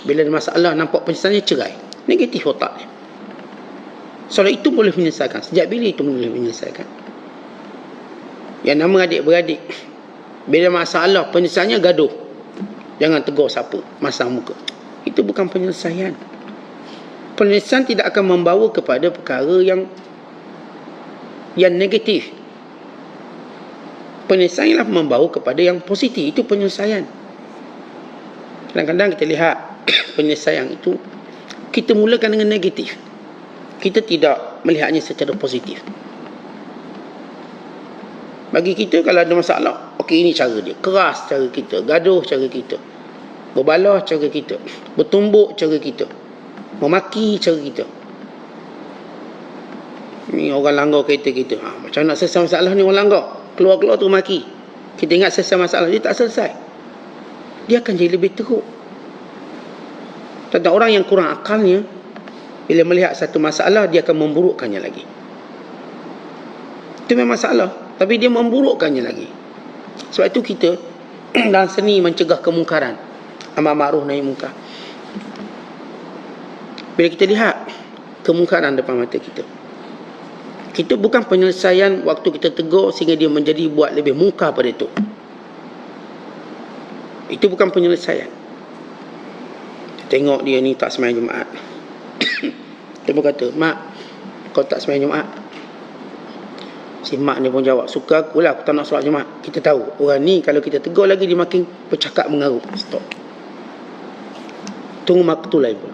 bila ada masalah nampak penyelesaiannya cerai, negatif otak dia. Soal itu boleh menyelesaikan. Sejak bila itu boleh menyelesaikan? Yang nama adik-beradik, bila masalah penyelesaiannya gaduh, jangan tegur siapa, masang muka. Itu bukan penyelesaian. Penyelesaian tidak akan membawa kepada perkara yang negatif. Penyelesaian ialah membawa kepada yang positif. Itu penyelesaian. Kadang-kadang kita lihat penyelesaian itu kita mulakan dengan negatif. Kita tidak melihatnya secara positif. Bagi kita kalau ada masalah, okey, ini cara dia. Keras cara kita, gaduh cara kita, berbalah cara kita, bertumbuk cara kita, memaki cara kita. Ni orang langgar kereta kita. Macam nak selesai masalah ni orang langgar, keluar-keluar tu maki. Kita ingat selesai masalah, dia tak selesai. Dia akan jadi lebih teruk. Tentang orang yang kurang akalnya, bila melihat satu masalah, dia akan memburukkannya lagi. Itu memang masalah, tapi dia memburukkannya lagi. Sebab itu kita dalam seni mencegah kemungkaran, amar ma'ruf nahi munkar. Bila kita lihat kemungkaran depan mata kita Kita bukan penyelesaian waktu kita tegur sehingga dia menjadi buat lebih muka pada itu. Itu bukan penyelesaian. Tengok dia ni tak sembahyang Jumaat. Dia pun kata, mak, kau tak sembahyang Jumaat. Si mak ni pun jawab, suka aku lah, aku tak nak solat Jumaat. Kita tahu, orang ni kalau kita tegur lagi, dia makin bercakap mengarut. Stop. Tunggu waktu lain pun.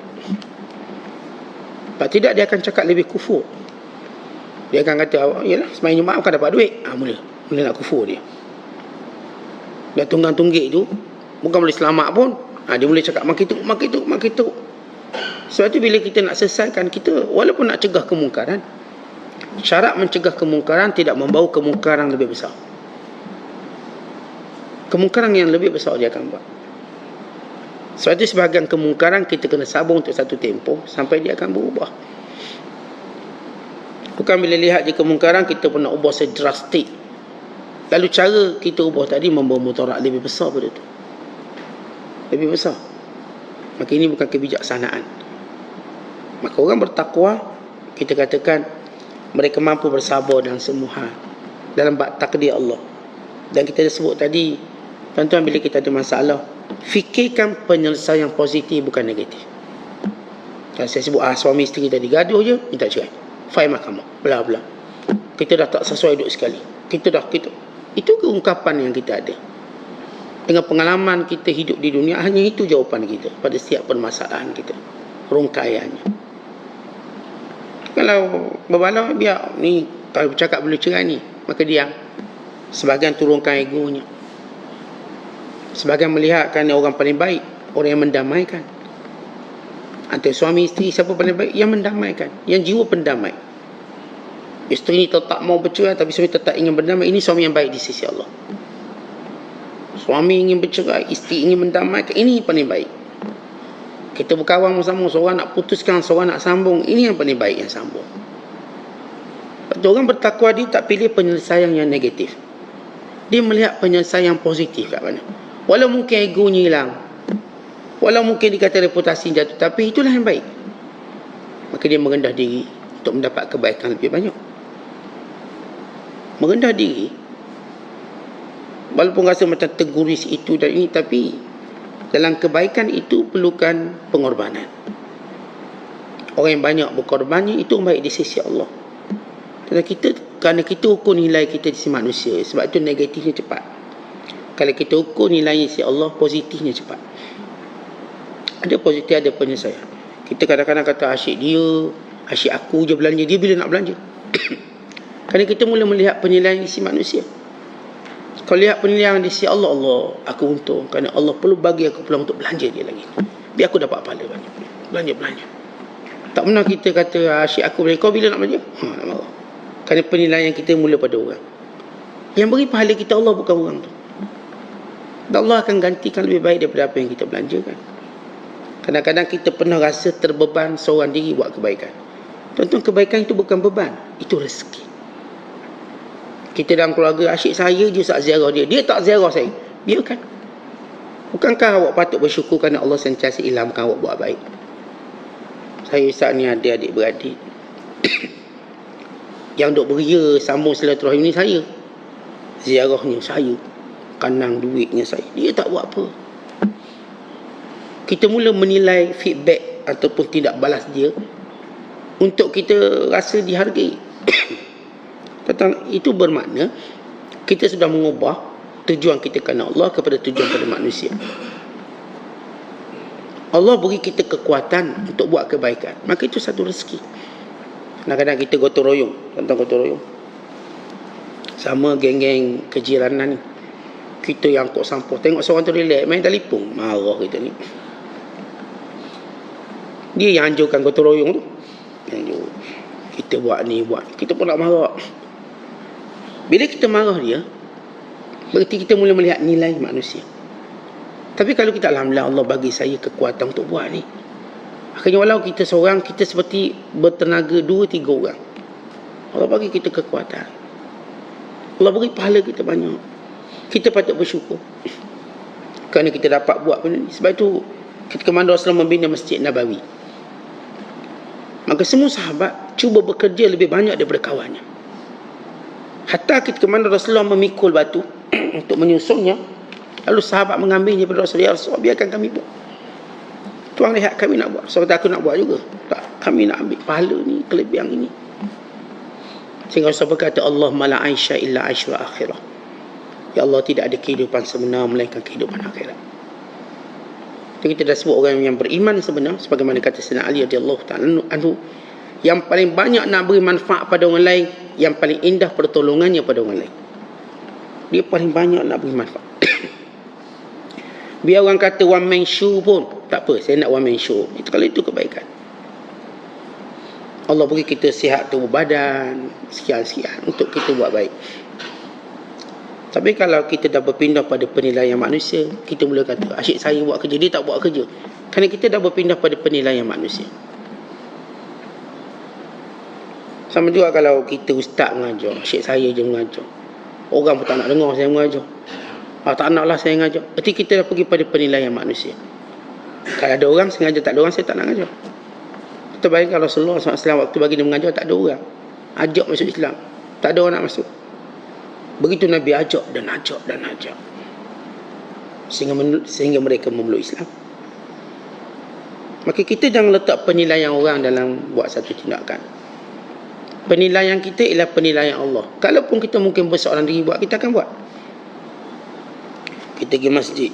Sebab tidak, dia akan cakap lebih kufur. Dia akan kata, yalah, sembahyang Jumaat bukan dapat duit. Mula nak kufur dia. Dah tunggang-tunggik tu, bukan boleh selamat pun. Dia boleh cakap makin teruk. Sebab tu bila kita nak selesaikan, kita walaupun nak cegah kemungkaran, syarat mencegah kemungkaran tidak membawa kemungkaran lebih besar. Kemungkaran yang lebih besar dia akan buat. Sebab itu sebahagian kemungkaran kita kena sabar untuk satu tempoh sampai dia akan berubah. Bukan bila lihat je kemungkaran kita pun nak ubah sedrastik. Lalu cara kita ubah tadi membawa mudarat lebih besar pada itu. Lebih besar. Maka ini bukan kebijaksanaan. Maka orang bertakwa, kita katakan mereka mampu bersabar dalam semua hal, dalam bab takdir Allah. Dan kita dah sebut tadi, tuan-tuan, bila kita ada masalah, fikirkan penyelesaian positif bukan negatif. Kalau saya sebut suami isteri tadi gaduh je, minta cerai, file mahkamah, bla bla, kita dah tak sesuai duduk sekali, kita itu keungkapan yang kita ada. Dengan pengalaman kita hidup di dunia, hanya itu jawapan kita pada setiap permasalahan kita, rungkaiannya. Kalau berbalau, biar ni kalau bercakap boleh cerai ni, maka diam. Sebahagian turunkan egonya, sebahagian melihatkan orang paling baik, orang yang mendamaikan. Antara suami isteri, siapa paling baik? Yang mendamaikan, yang jiwa pendamai. Isteri ni tetap mau bercerai, tapi suami tetap ingin berdamai. Ini suami yang baik di sisi Allah. Suami ingin bercerai, isteri ingin mendamaikan, ini paling baik. Kita berkawan bersama, seorang nak putuskan, seorang nak sambung, ini yang paling baik yang sambung. Orang bertakwa dia tak pilih penyelesaian yang negatif. Dia melihat penyelesaian yang positif kat mana. Walau mungkin egonya hilang, walau mungkin dikata reputasi jatuh, tapi itulah yang baik. Maka dia merendah diri untuk mendapat kebaikan lebih banyak. Merendah diri, walaupun rasa macam terguris itu dan ini, tapi dalam kebaikan itu perlukan pengorbanan. Orang yang banyak berkorbannya itu baik di sisi Allah. Kerana kita ukur nilai kita di sisi manusia, sebab itu negatifnya cepat. Kalau kita ukur nilainya di sisi Allah, positifnya cepat. Ada positif, ada penyelesaian. Kita kadang-kadang kata asyik dia, asyik aku je belanja, dia bila nak belanja. Kerana kita mula melihat penilaian di sisi manusia. Kalau lihat penilaian di sisi Allah, aku untung kerana Allah perlu bagi aku peluang untuk belanja dia lagi, biar aku dapat pahala banyak. Belanja. Tak pernah kita kata asyik aku belanja, kau bila nak belanja? Nak marah. Kerana penilaian kita mula pada orang. Yang beri pahala kita Allah, bukan orang tu. Dan Allah akan gantikan lebih baik daripada apa yang kita belanjakan. Kadang-kadang kita pernah rasa terbeban seorang diri buat kebaikan. Tuan-tuan, kebaikan itu bukan beban, itu rezeki. Kita dalam keluarga, asyik saya je tak ziarah dia, dia tak ziarah saya, biarkan. Bukankah awak patut bersyukur kerana Allah sentiasa ilhamkan awak buat baik? Saya Ustaz ni ada adik-beradik yang duk beria sambung silaturahim ni saya. Ziarahnya saya, kanang duitnya saya, dia tak buat apa. Kita mula menilai feedback ataupun tidak balas dia untuk kita rasa dihargai. Tentang itu bermakna kita sudah mengubah tujuan kita kerana Allah kepada tujuan pada manusia. Allah beri kita kekuatan untuk buat kebaikan, maka itu satu rezeki. Kadang-kadang kita gotong royong, tentang gotong royong sama geng-geng kejiranan ni, kita yang angkut sampah, tengok seorang tu relax main telefon, marah kita ni. Dia yang anjurkan gotong royong tu, kita buat ni, kita pun nak marah. Bila kita marah dia, berarti kita mula melihat nilai manusia. Tapi kalau kita, alhamdulillah, Allah bagi saya kekuatan untuk buat ni, akhirnya walau kita seorang, kita seperti bertenaga 2-3 orang. Allah bagi kita kekuatan, Allah beri pahala kita banyak. Kita patut bersyukur kerana kita dapat buat benda ni. Sebab itu ketika Rasulullah membina Masjid Nabawi, maka semua sahabat cuba bekerja lebih banyak daripada kawannya. Hatta ketika mana Rasulullah memikul batu untuk menyusunnya, lalu sahabat mengambilnya pada Rasulullah, ya Rasulullah, biarkan kami buat. Tuan lihat kami nak buat. Sebab aku nak buat juga. Tak, kami nak ambil pahala ni, kelebihan ini. Sehingga Rasulullah berkata, Allahumma la aisha illa aishul akhirah. Ya Allah, tidak ada kehidupan sebenar melainkan kehidupan akhirat. Jadi kita dah sebut orang yang beriman sebenar, sebagaimana kata Sayyidina Ali radhiyallahu ta'ala anhu, yang paling banyak nak beri manfaat pada orang lain, yang paling indah pertolongannya pada orang lain. Dia paling banyak nak beri manfaat. Biar orang kata one man show pun tak apa, saya nak one man show. Itu kalau itu kebaikan. Allah beri kita sihat tubuh badan, sekian-sekian untuk kita buat baik. Tapi kalau kita dah berpindah pada penilaian manusia, kita mula kata, asyik saya buat kerja, dia tak buat kerja. Kerana kita dah berpindah pada penilaian manusia. Sama juga kalau kita ustaz mengajar, asyik saya je mengajar. Orang pun tak nak dengar saya mengajar. Tak naklah saya mengajar. Berarti kita dah pergi pada penilaian manusia. Kalau ada orang sengaja, tak ada orang, saya tak nak mengajar. Kita bayangkan Rasulullah SAW waktu bagi dia mengajar, tak ada orang. Ajak masuk Islam, tak ada orang nak masuk. Begitu Nabi ajak dan ajak dan ajak, sehingga mereka memeluk Islam. Maka kita jangan letak penilaian orang dalam buat satu tindakan. Penilaian kita ialah penilaian Allah. Kalaupun kita mungkin berseorang diri buat, kita akan buat. Kita pergi masjid,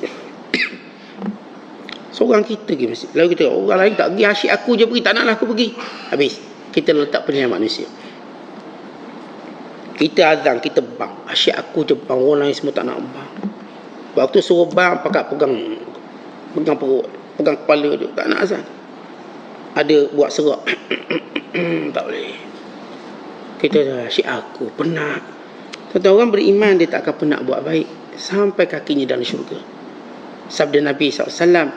seorang kita pergi masjid, lalu kita, orang lain tak pergi, asyik aku je pergi, tak naklah aku pergi. Habis, kita letak penilaian manusia. Kita azan, kita bang, asyik aku je bang, orang lain semua tak nak bang. Waktu suruh bang, pakat pegang perut, pegang kepala dia, tak nak azan. Ada buat serak, tak boleh. Kita dah asyik aku, penat. Tentang orang beriman, dia tak akan pernah buat baik sampai kakinya dalam syurga. Sabda Nabi SAW,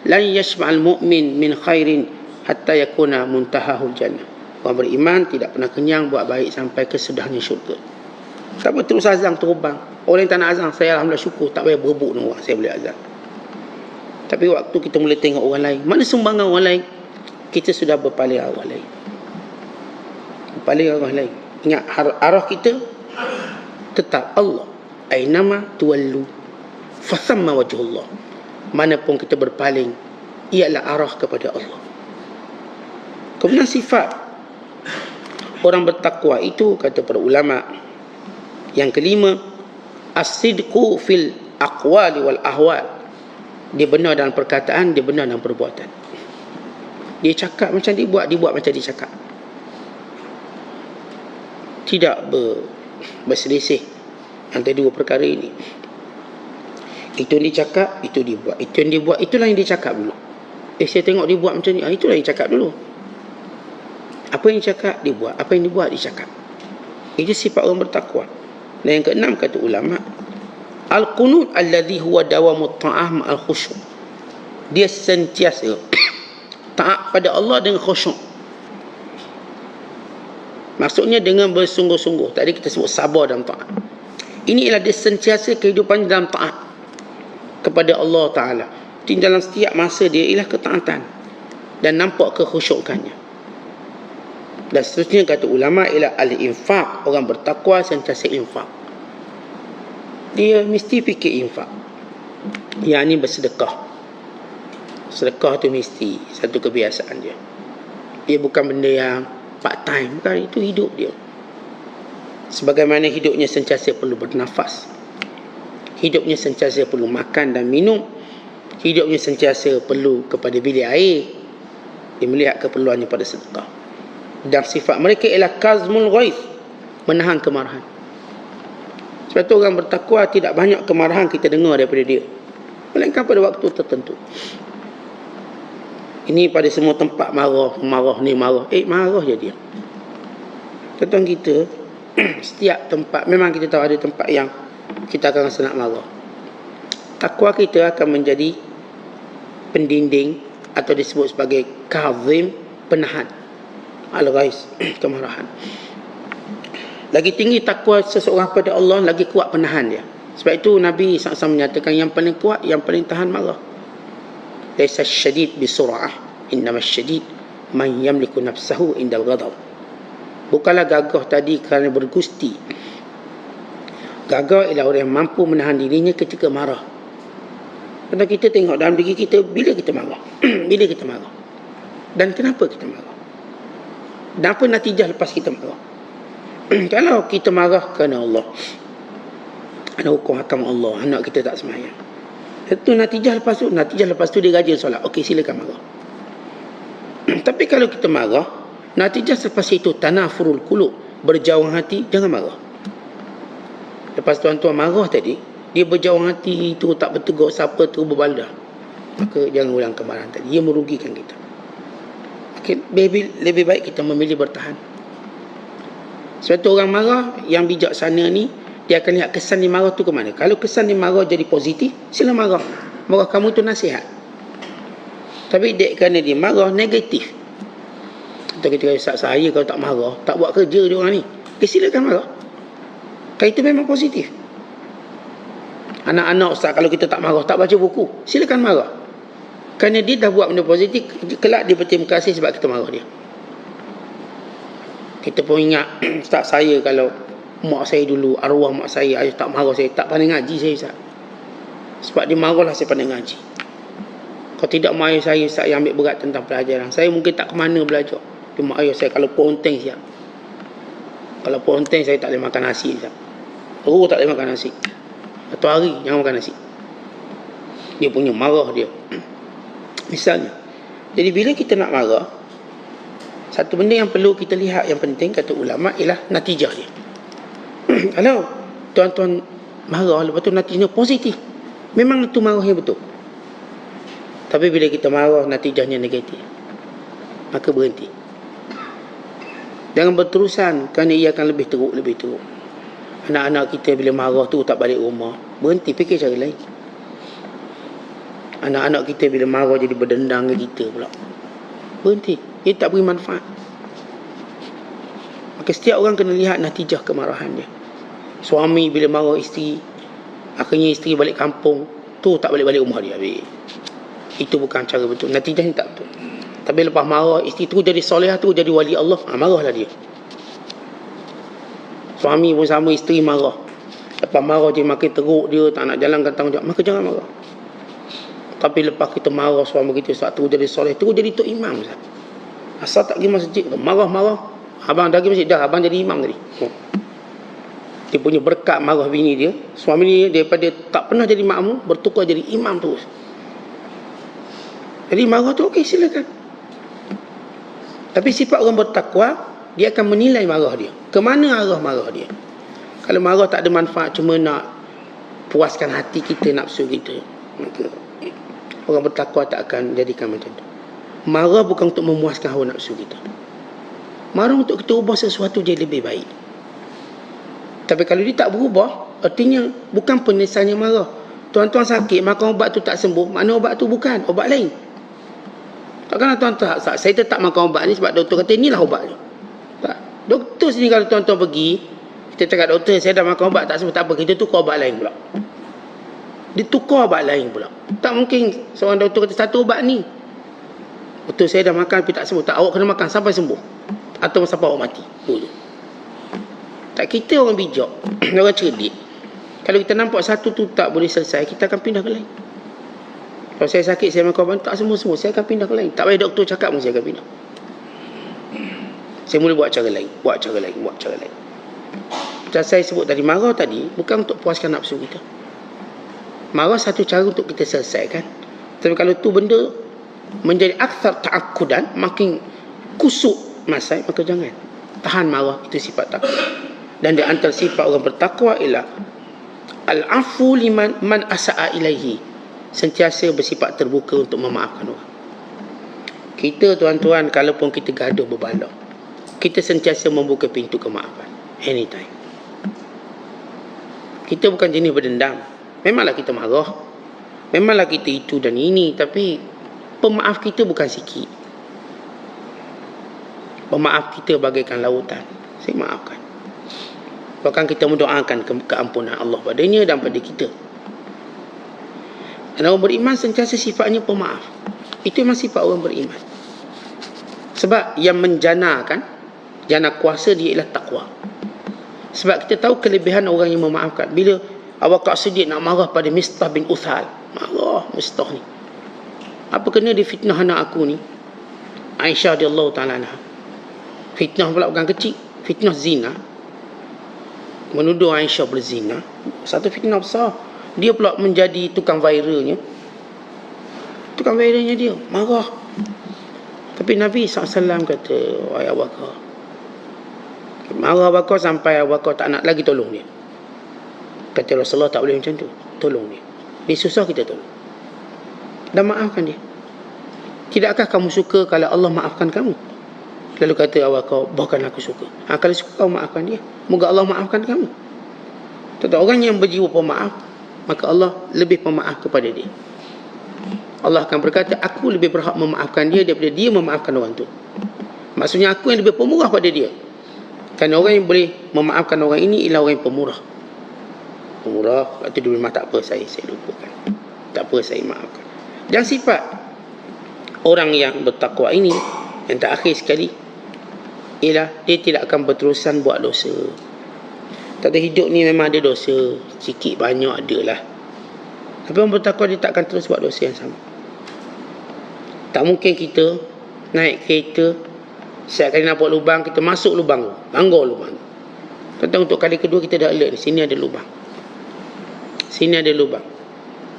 lan yashba'al mu'min min khairin hatta yakuna muntahahul jannah. Orang beriman tidak pernah kenyang buat baik sampai kesudahnya syurga. Tak apa, terus azan, terbang. Orang yang tak nak azan, saya alhamdulillah syukur, tak payah berebut dengan orang, saya boleh azan. Tapi waktu kita mula tengok orang lain, mana sumbangan orang lain, kita sudah berpaling arah lain. Berpaling arah lain. Ingat, arah kita tetap Allah. Ainama tuwallu fasamma wajhullah. Manapun kita berpaling, ialah arah kepada Allah. Kemudian sifat orang bertakwa itu, kata para ulama, yang kelima, as-sidqu fil aqwali wal ahwal. Dia benar dalam perkataan, dia benar dalam perbuatan. Dia cakap macam dia buat macam dia cakap. Tidak berselisih antara dua perkara ini. Itu yang dia cakap, itu dia buat. Itu yang dia buat, itulah yang dia cakap dulu. Saya tengok dia buat macam ni, itulah yang dia cakap dulu. Apa yang cakap, dia buat. Apa yang dia buat, dia cakap. Itu sifat orang bertakwa. Dan yang keenam, kata ulama, al-qunut alladhi huwa dawamut ta'ah ma'al khusyuk. Dia sentiasa taat pada Allah dengan khusyuk. Maksudnya dengan bersungguh-sungguh. Tadi kita sebut sabar dalam taat. Ini ialah dia sentiasa kehidupan dalam taat kepada Allah Ta'ala. Jadi dalam setiap masa dia ialah ketaatan dan nampak kekhusyukannya. Dan seterusnya, kata ulama, ialah al-infaq. Orang bertakwa sentiasa infak. Dia mesti fikir infak, yang ini bersedekah. Sedekah tu mesti satu kebiasaan dia. Dia bukan benda yang part time, bukan. Itu hidup dia. Sebagaimana hidupnya sentiasa perlu bernafas, hidupnya sentiasa perlu makan dan minum, hidupnya sentiasa perlu kepada bilik air, dia melihat keperluannya pada sedekah. Dan sifat mereka ialah kazmul ghaiz, menahan kemarahan. Sebab itu orang bertakwa tidak banyak kemarahan kita dengar daripada dia, melainkan pada waktu tertentu. Ini pada semua tempat marah ni marah. Marah je dia. Tentang kita, setiap tempat, memang kita tahu ada tempat yang kita akan rasa nak marah. Takwa kita akan menjadi pendinding, atau disebut sebagai kazim, penahan al-ghaiz, kemarahan. Lagi tinggi takwa seseorang pada Allah, lagi kuat penahan dia. Sebab itu Nabi SAW menyatakan yang paling kuat, yang paling tahan marah. Laisa syadid bisur'ah, innama syadid man yamliku nafsahu indal ghadab. Bukanlah gagah tadi kerana bergusti, Gagah ialah orang yang mampu menahan dirinya ketika marah. Kalau kita tengok dalam diri kita, bila kita marah? Bila kita marah? Dan kenapa kita marah? Dan apa natijah lepas kita marah? Kalau kita marah kerana Allah, ada hukum hakam Allah, anak kita tak semayang, itu natijah lepas tu dia rajin solat. Okey, silakan marah. Tapi kalau kita marah, natijah selepas itu tanafurul qulub, berjauhan hati, jangan marah. Lepas tuan-tuan marah tadi, dia berjauhan hati itu, tak bertegur siapa tu, berbaldah, maka jangan ulang kemarahan tadi, ia merugikan kita. Okay, lebih baik kita memilih bertahan. Suatu orang marah yang bijaksana ni, dia akan lihat kesan dia marah tu ke mana. Kalau kesan dia marah jadi positif, sila marah. Marah kamu tu nasihat. Tapi dek kerana dia marah negatif, atau kita kata saya kalau tak marah, tak buat kerja dia orang ni, silakan marah. Kan itu memang positif. Anak-anak ustaz kalau kita tak marah, tak baca buku, silakan marah. Kerana dia dah buat benda positif, kelak dia berterima kasih sebab kita marah dia. Kita pun ingat, ustaz saya kalau mak saya dulu, arwah mak saya, ayah tak marah saya, tak pandai ngaji saya ustaz. Sebab dia marahlah saya pandai ngaji. Kalau tidak mak ayah saya ustaz yang ambil berat tentang pelajaran, saya mungkin tak ke mana belajar. Dia mak ayah saya kalau ponteng siap. Kalau ponteng saya tak boleh makan nasi ustaz. Tak boleh makan nasi. Satu hari jangan makan nasi. Dia punya marah dia. Misalnya. Jadi bila kita nak marah, satu benda yang perlu kita lihat yang penting kata ulama ialah natijah dia. Kalau tuan-tuan marah lepas tu natijahnya positif, memang itu marah yang betul. Tapi bila kita marah natijahnya negatif, maka berhenti. Jangan berterusan, kerana ia akan lebih teruk. Anak-anak kita bila marah tu tak balik rumah, berhenti, fikir cara lain. Anak-anak kita bila marah jadi berdendang dengan kita pula, berhenti, ia tak beri manfaat. Maka setiap orang kena lihat natijah kemarahan dia. Suami bila marah isteri, akhirnya isteri balik kampung, tu tak balik-balik rumah dia, habis. Itu bukan cara betul, natijahnya tak betul. Tapi lepas marah, isteri tu jadi solehah, tu jadi wali Allah, marahlah dia. Suami pun sama, isteri marah, lepas marah dia makin teruk, dia tak nak jalankan tanggungjawab, maka jangan marah. Tapi lepas kita marah suami kita, saat tu jadi soleh, tu jadi tok imam. Asal tak pergi masjid, marah-marah, abang dah pergi masjid, dah abang jadi imam tadi. Dia punya berkat marah bini dia, suami ni daripada tak pernah jadi makmum, bertukar jadi imam terus. Jadi marah tu okey, silakan. Tapi sifat orang bertakwa, dia akan menilai marah dia, ke mana arah marah dia. Kalau marah tak ada manfaat, cuma nak puaskan hati kita, nafsu kita, maka orang bertakwa tak akan jadikan macam tu. Marah bukan untuk memuaskan hawa nafsu kita. Marah untuk kita ubah sesuatu jadi lebih baik. Tapi kalau dia tak berubah, artinya bukan penyelesaiannya marah. Tuan-tuan sakit, makan ubat tu tak sembuh, mana ubat tu bukan, ubat lain. Takkanlah tuan-tuan, saya tetap makan ubat ni sebab doktor kata inilah ubat ni. Tak. Doktor sini kalau tuan-tuan pergi, kita cakap doktor saya dah makan ubat tak sembuh, tak apa, kita tukar ubat lain pula. Dia tukar ubat lain pula. Tak mungkin seorang doktor kata satu ubat ni, betul saya dah makan tapi tak sembuh. Tak, awak kena makan sampai sembuh, atau sampai awak mati dulu. Tak, kita orang bijak, orang cerdik. Kalau kita nampak satu tu tak boleh selesai, kita akan pindah ke lain. Kalau saya sakit, saya makan ubat tak sembuh-sembuh, saya akan pindah ke lain. Tak payah doktor cakap pun saya akan pindah. Saya mula buat cara lain. Macam saya sebut tadi, marah tadi bukan untuk puaskan nafsu kita. Marah satu cara untuk kita selesaikan. Tapi kalau tu benda menjadi akthar ta'akkudan, makin kusuk masai, maka jangan. Tahan marah, itu sifat takwa. Dan di antara sifat orang bertakwa ialah al-afu liman man asa'a ilaihi, sentiasa bersifat terbuka untuk memaafkan orang. Kita tuan-tuan, kalaupun kita gaduh berbalah, kita sentiasa membuka pintu kemaafan anytime. Kita bukan jenis berdendam. Memanglah kita marah, memanglah kita itu dan ini, tapi pemaaf kita bukan sikit. Pemaaf kita bagaikan lautan, saya maafkan. Bahkan kita mendoakan keampunan Allah padanya dan pada kita. Dan orang beriman sentiasa sifatnya pemaaf. Itu memang sifat orang beriman. Sebab yang menjanakan, jana kuasa dia ialah takwa. Sebab kita tahu kelebihan orang yang memaafkan. Bila Abu Bakar Siddiq nak marah pada Mistah bin Uthal, marah Mistah ni, apa kena dia fitnah anak aku ni, Aisyah radhiyallahu ta'ala anha. Fitnah pula bukan kecil, fitnah zina, menuduh Aisyah berzina, satu fitnah besar. Dia pula menjadi tukang viralnya dia, marah. Tapi Nabi SAW kata, wahai Abu Bakar, marah Abu Bakar sampai Abu Bakar tak nak lagi tolong dia. Kata Rasulullah, tak boleh macam tu, tolong dia, dia susah kita tolong, dan maafkan dia. Tidakkah kamu suka kalau Allah maafkan kamu? Lalu kata Abu Bakar, bahkan aku suka. Kalau suka kau maafkan dia, moga Allah maafkan kamu. Tetapi orang yang berjiwa pemaaf, maka Allah lebih pemaaf kepada dia. Allah akan berkata, aku lebih berhak memaafkan dia daripada dia memaafkan orang tu. Maksudnya aku yang lebih pemurah pada dia. Kerana orang yang boleh memaafkan orang ini ialah orang yang pemurah. Pemurah, waktu dia memang tak apa, saya lupakan. Tak apa, saya maafkan. Dan sifat orang yang bertakwa ini, yang terakhir sekali, ialah dia tidak akan berterusan buat dosa. Kata hidup ni memang ada dosa, sikit banyak adalah. Tapi orang bertakwa dia tak akan terus buat dosa yang sama. Tak mungkin kita naik kereta, setiap kali nak buat lubang, kita masuk lubang, langgar lubang. Tentang untuk kali kedua kita dah alert, sini ada lubang, sini ada lubang.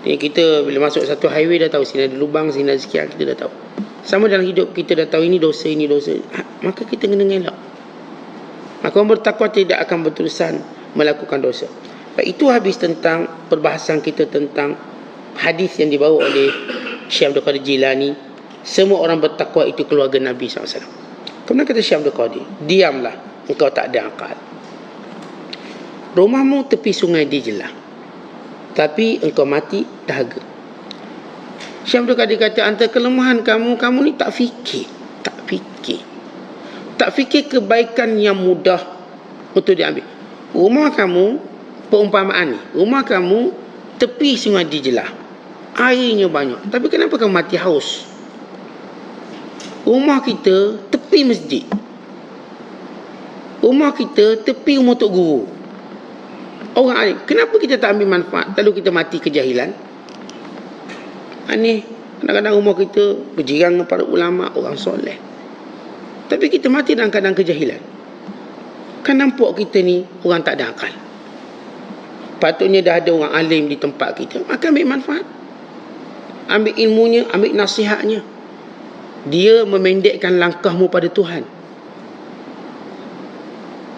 Jadi kita bila masuk satu highway dah tahu sini ada lubang, sini ada sekian, kita dah tahu. Sama dalam hidup kita dah tahu ini dosa, maka kita kena elak. Maka orang bertakwa tidak akan berterusan melakukan dosa. Itu habis tentang perbahasan kita tentang hadis yang dibawa oleh Syekh Abdul Qadir Jilani. Semua orang bertakwa itu keluarga Nabi SAW. Kemudian kata Syekh Abdul Qadir, diamlah, engkau tak ada akal. Rumahmu tepi sungai Dijlah, tapi engkau mati dahaga. Syekh Abdul Qadir kata, antara kelemahan kamu ni tak fikir. Tak fikir kebaikan yang mudah untuk diambil. Rumah kamu, perumpamaan ni, rumah kamu tepi sungai Dijlah, airnya banyak, tapi kenapa kamu mati haus? Rumah kita tepi masjid, rumah kita tepi rumah tok guru, orang alim. Kenapa kita tak ambil manfaat, lalu kita mati kejahilan? Aneh. Kadang-kadang rumah kita berjiran dengan para ulama, orang soleh, tapi kita mati dalam keadaan kejahilan. Kan nampak kita ni orang tak ada akal. Patutnya dah ada orang alim di tempat kita, maka ambil manfaat, ambil ilmunya, ambil nasihatnya. Dia memendekkan langkahmu pada Tuhan.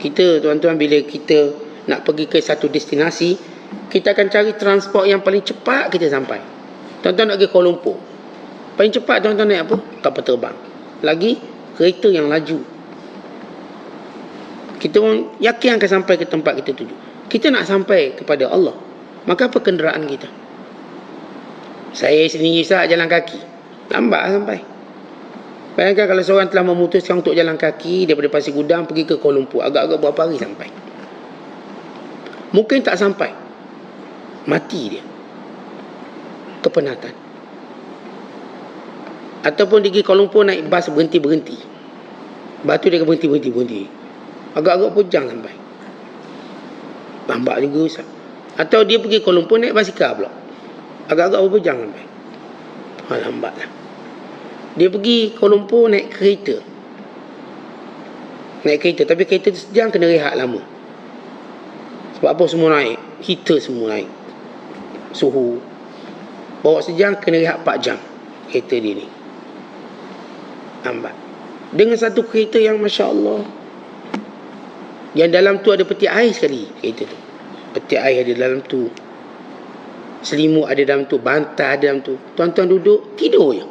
Kita, tuan-tuan, bila kita nak pergi ke satu destinasi, kita akan cari transport yang paling cepat kita sampai. Tuan-tuan nak pergi Kuala Lumpur, paling cepat tuan-tuan naik apa? Kapal terbang. Lagi kereta yang laju. Kita orang yakin akan sampai ke tempat kita tuju. Kita nak sampai kepada Allah, maka apa kenderaan kita? Saya sendiri jalan kaki, lambat sampai. Bayangkan kalau seorang telah memutuskan untuk jalan kaki daripada Pasir Gudang pergi ke Kuala Lumpur, agak-agak berapa hari sampai? Mungkin tak sampai, mati dia, kepenatan. Ataupun dia pergi Kuala Lumpur naik bas berhenti-berhenti, batu dia berhenti, agak-agak pujang sampai, lambat juga Ustaz. Atau dia pergi Kuala Lumpur naik basikal pula, agak-agak berpujang sampai, lambatlah. Dia pergi Kuala Lumpur naik kereta, tapi kereta tu sejam, kena rehat lama. Sebab apa semua naik? Heater semua naik, suhu. Bawa sejam, kena rehat 4 jam. Kereta dia ni lambat. Dengan satu kereta yang Masya Allah, yang dalam tu ada peti air sekali. Kereta tu, peti air ada dalam tu, selimut ada dalam tu, bantal ada dalam tu. Tuan-tuan duduk tidur je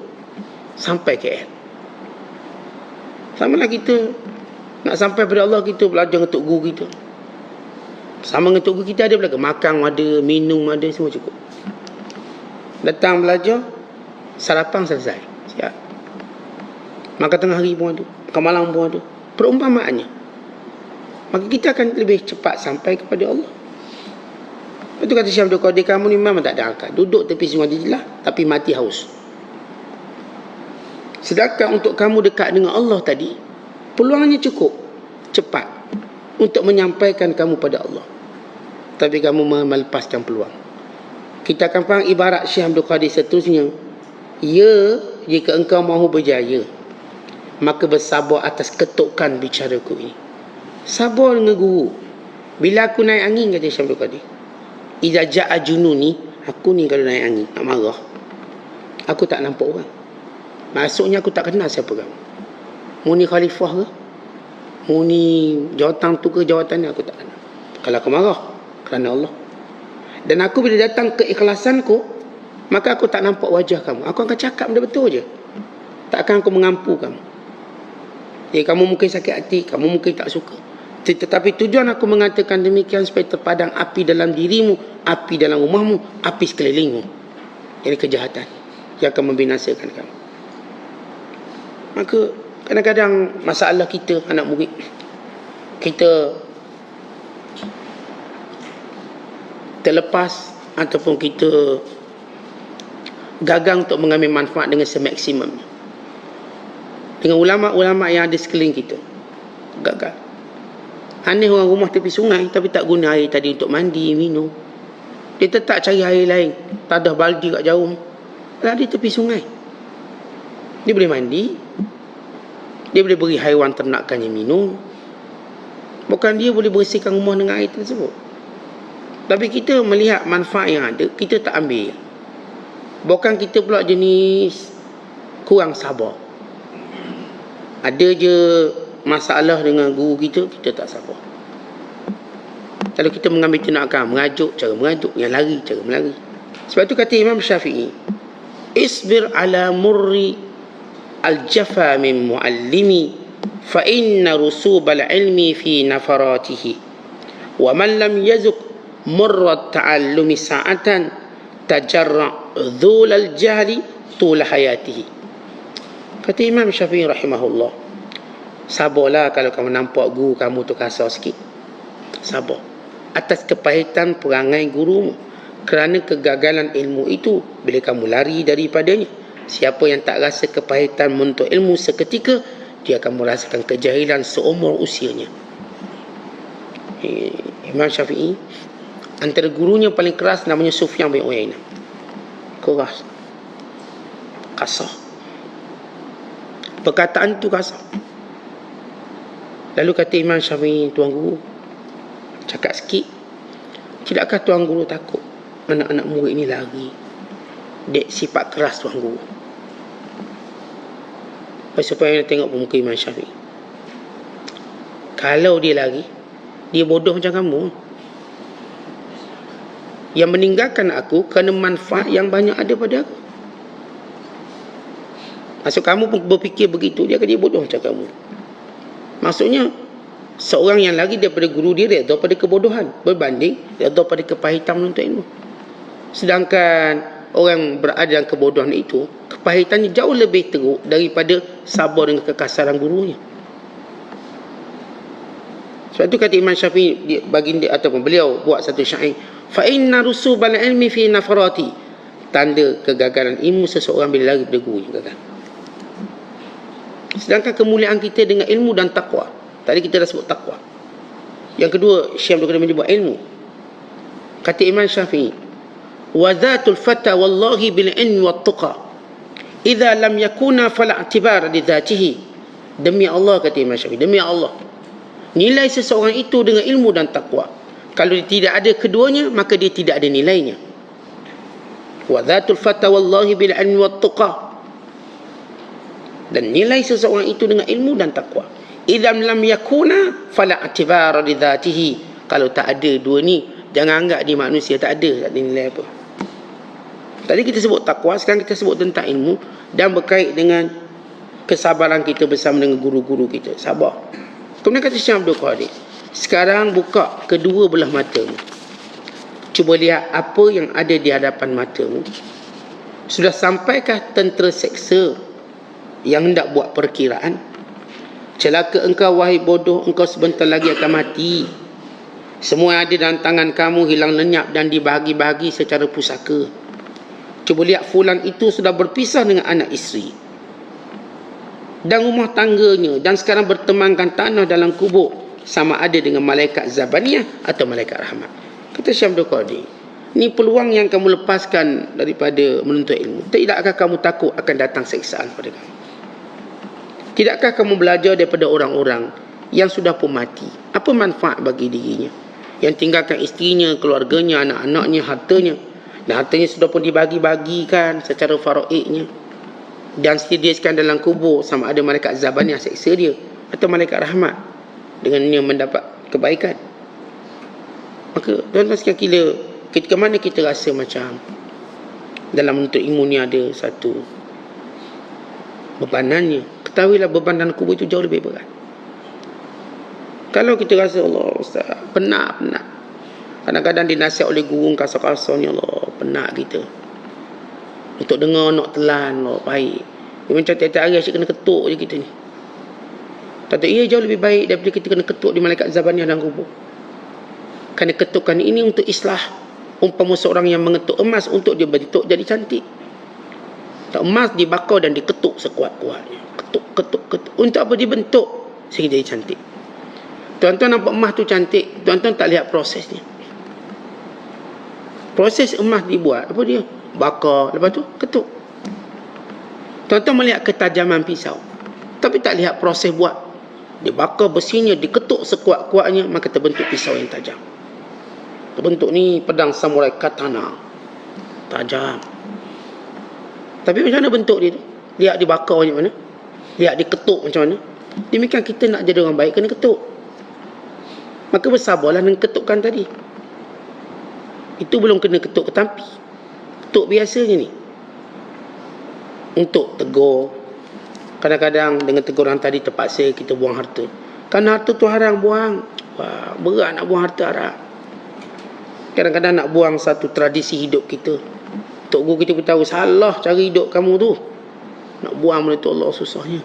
sampai KL. Sama lah kita nak sampai pada Allah, kita belajar dengan tok guru kita. Sama dengan tok guru kita, ada belajar makan ada, minum ada, semua cukup. Datang belajar, sarapan selesai, siap. Maka tengah hari pun ada, makan malam pun ada. Perumpamaannya, maka kita akan lebih cepat sampai kepada Allah. Lepas tu kata Syekh Abdul Qadir, kamu ni memang tak ada akal, duduk tepi sungai Dijlah tapi mati haus. Sedangkan untuk kamu dekat dengan Allah tadi, peluangnya cukup cepat. untuk menyampaikan kamu pada Allah. Tapi kamu melepaskan peluang. Kita akan faham ibarat Syekh Abdul Qadir seterusnya. Ya, jika engkau mahu berjaya, maka bersabar atas ketukan bicaraku ini. Sabar dengan guru. Bila aku naik angin, kata Syekh Abdul Qadir, idza ja'a jununi, aku ni kalau naik angin nak marah, aku tak nampak orang. Maksudnya aku tak kenal siapa kamu. Mu ni khalifah ke? Mu ni jawatan tu ke jawatan ni, aku tak kenal. Kalau aku marah kerana Allah. Dan aku bila datang keikhlasanku, maka aku tak nampak wajah kamu. Aku akan cakap betul-betul je. Takkan aku mengampu kamu. Kamu mungkin sakit hati, kamu mungkin tak suka. Tetapi tujuan aku mengatakan demikian supaya terpadam api dalam dirimu, api dalam rumahmu, api sekelilingmu. Ini kejahatan yang akan membinasakan kamu. Maka kadang-kadang masalah kita anak murid, kita terlepas ataupun kita gagal untuk mengambil manfaat dengan semaksimum dengan ulama-ulama yang ada sekeliling kita. Gagal. Aneh orang rumah tepi sungai tapi tak guna air tadi untuk mandi, minum. Dia tetap cari air lain. Tak ada baldi kat jauh. Lah dia tepi sungai. Dia boleh mandi. Dia boleh beri haiwan ternakannya minum. Bukan dia boleh bersihkan rumah dengan air tersebut. Tapi kita melihat manfaat yang ada, kita tak ambil. Bukan kita pula jenis kurang sabar. Ada je masalah dengan guru kita, kita tak sabar. Kalau kita mengambil tindakan, mengajuk, cara mengajuk, yang lari, cara melari. Sebab tu kata Imam Syafi'i, isbir ala murri al-jafa min muallimi fa inna rusubal ilmi fi nafaratihi wa man lam yazuk murra ta'allumi sa'atan tajarra dhul al-jahli tul hayatihi. Kata Imam Syafi'i rahimahullah, sabarlah kalau kamu nampak guru kamu tu kasar sikit. Sabar atas kepahitan perangai gurumu. Kerana kegagalan ilmu itu, bila kamu lari daripadanya, siapa yang tak rasa kepahitan menuntut ilmu seketika, dia akan merasakan kejahilan seumur usianya. Imam Syafi'i, antara gurunya paling keras namanya Sufyan bin Uyainah. Keras, kasar, perkataan tu kasar. Lalu kata Imam Syafi'i, tuan guru cakap sikit, tidakkah tuan guru takut anak-anak murid ni lari? Dek sifat keras tuan guru. Supaya tengok muka Imam Syafi'i. Kalau dia lari, dia bodoh macam kamu. Yang meninggalkan aku kerana manfaat yang banyak ada pada aku. Maksud kamu pun berfikir begitu, dia bodoh macam kamu. Maksudnya, seorang yang lari daripada guru dia redha pada kebodohan berbanding redha pada kepahitan menuntut ilmu. Sedangkan orang berada dalam kebodohan itu, kepahitannya jauh lebih teruk daripada sabar dengan kekasaran gurunya. Sebab itu kata Imam Syafi'i, baginda ataupun beliau buat satu syair, fa inna rusubal ilmi fi nafarati, tanda kegagalan ilmu seseorang bila lari daripada gurunya, gagal. Sedangkan kemuliaan kita dengan ilmu dan takwa. Tadi kita dah sebut takwa. Yang kedua, Syekh Abdul Qadir menyebut ilmu. Kata Imam Syafi'i, wa dhatul fata wallahi bil ilmi wat tuqa idza lam yakuna fala i'tibar li dhatihi. Demi Allah, kata Imam Syafi'i, demi Allah, nilai seseorang itu dengan ilmu dan takwa. Kalau dia tidak ada keduanya, maka dia tidak ada nilainya. Wa dhatul fata wallahi bil ilmi wat tuqa, dan nilai seseorang itu dengan ilmu dan takwa. Idam lam yakuna fala i'tibara li dhatihi. Kalau tak ada dua ni, jangan anggap dia manusia, tak ada nilai apa. Tadi kita sebut takwa, sekarang kita sebut tentang ilmu dan berkait dengan kesabaran kita bersama dengan guru-guru kita. Sabar. Kemudian kata Syekh Abdul Qadir, sekarang buka kedua belah matamu. Cuba lihat apa yang ada di hadapan matamu. Sudah sampaikah tentera seksa yang hendak buat perkiraan? Celaka engkau wahai bodoh, engkau sebentar lagi akan mati. Semua yang ada dalam tangan kamu hilang lenyap dan dibahagi-bahagi secara pusaka. Cuba lihat fulan itu sudah berpisah dengan anak isteri dan rumah tangganya, dan sekarang bertemankan tanah dalam kubur sama ada dengan malaikat Zabaniyah atau malaikat rahmat. Kata Syekh Abdul Qadir, ni peluang yang kamu lepaskan daripada menuntut ilmu. Tidakkah kamu takut akan datang siksaan pada kamu? Tidakkah kamu belajar daripada orang-orang yang sudah pun mati? Apa manfaat bagi dirinya? Yang tinggalkan isterinya, keluarganya, anak-anaknya, hartanya. Dan hartanya sudah pun dibagi-bagikan secara faraidnya. Dan sediakan dalam kubur sama ada malaikat Zabaniyah seksa dia atau malaikat rahmat dengan dia mendapat kebaikan. Maka tuan-tuan sekalian, kira ketika mana kita rasa macam dalam menuntut ilmu ni ada satu bebanannya, ketahuilah beban dalam kubur itu jauh lebih berat. Kalau kita rasa Allah Ustaz penat, kadang-kadang dinasihat oleh guru kasar-kasar ni, Allah penat kita untuk dengar nak telan, Allah baik. Dia macam tiap-tiap hari asyik kena ketuk je kita ni. Kata ia jauh lebih baik daripada kita kena ketuk di malaikat Zabaniyah dalam kubur. Kerana ketukan ini untuk islah. Umpama seorang yang mengetuk emas untuk dia bentuk jadi cantik. Tak, emas dibakar dan diketuk sekuat-kuatnya. Ketuk. Untuk apa dibentuk? Sehingga jadi cantik. Tuan-tuan nampak emas tu cantik, tuan-tuan tak lihat prosesnya. Proses emas dibuat, apa dia? Bakar, lepas tu ketuk. Tuan-tuan melihat ketajaman pisau, tapi tak lihat proses buat. Dibakar besinya, diketuk sekuat-kuatnya, maka terbentuk pisau yang tajam. Terbentuk ni pedang samurai katana. Tajam. Tapi macam mana bentuk dia tu? Lihat dibakar macam mana? Lihat diketuk macam mana? Demikian kita nak jadi orang baik, kena ketuk. Maka bersabarlah dengan ketukan tadi. Itu belum kena ketuk ketampi. Ketuk biasa je ni. Untuk tegur. Kadang-kadang dengan teguran tadi terpaksa kita buang harta. Kerana harta tu haram buang. Wah, berat nak buang harta haram. Kadang-kadang nak buang satu tradisi hidup kita. Tok guru kita beritahu, salah cara hidup kamu tu. Nak buang benda tu, Allah susahnya.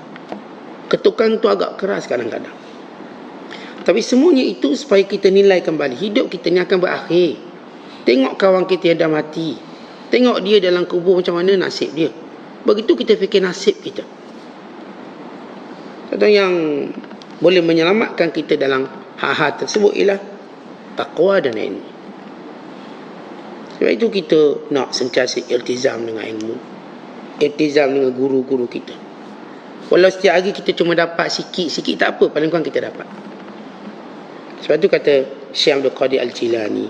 Ketukan tu agak keras kadang-kadang. Tapi semuanya itu supaya kita nilai kembali. Hidup kita ni akan berakhir. Tengok kawan kita yang dah mati. Tengok dia dalam kubur macam mana nasib dia. Begitu kita fikir nasib kita. Contoh yang boleh menyelamatkan kita dalam hal-hal tersebut ialah taqwa dan ilmu. Sebab itu kita nak sentiasa iltizam dengan ilmu. Iltizam dengan guru-guru kita. Walau setiap hari kita cuma dapat sikit-sikit tak apa, paling kurang kita dapat. Sebab itu kata Syekh Abdul Qadir Al-Jilani,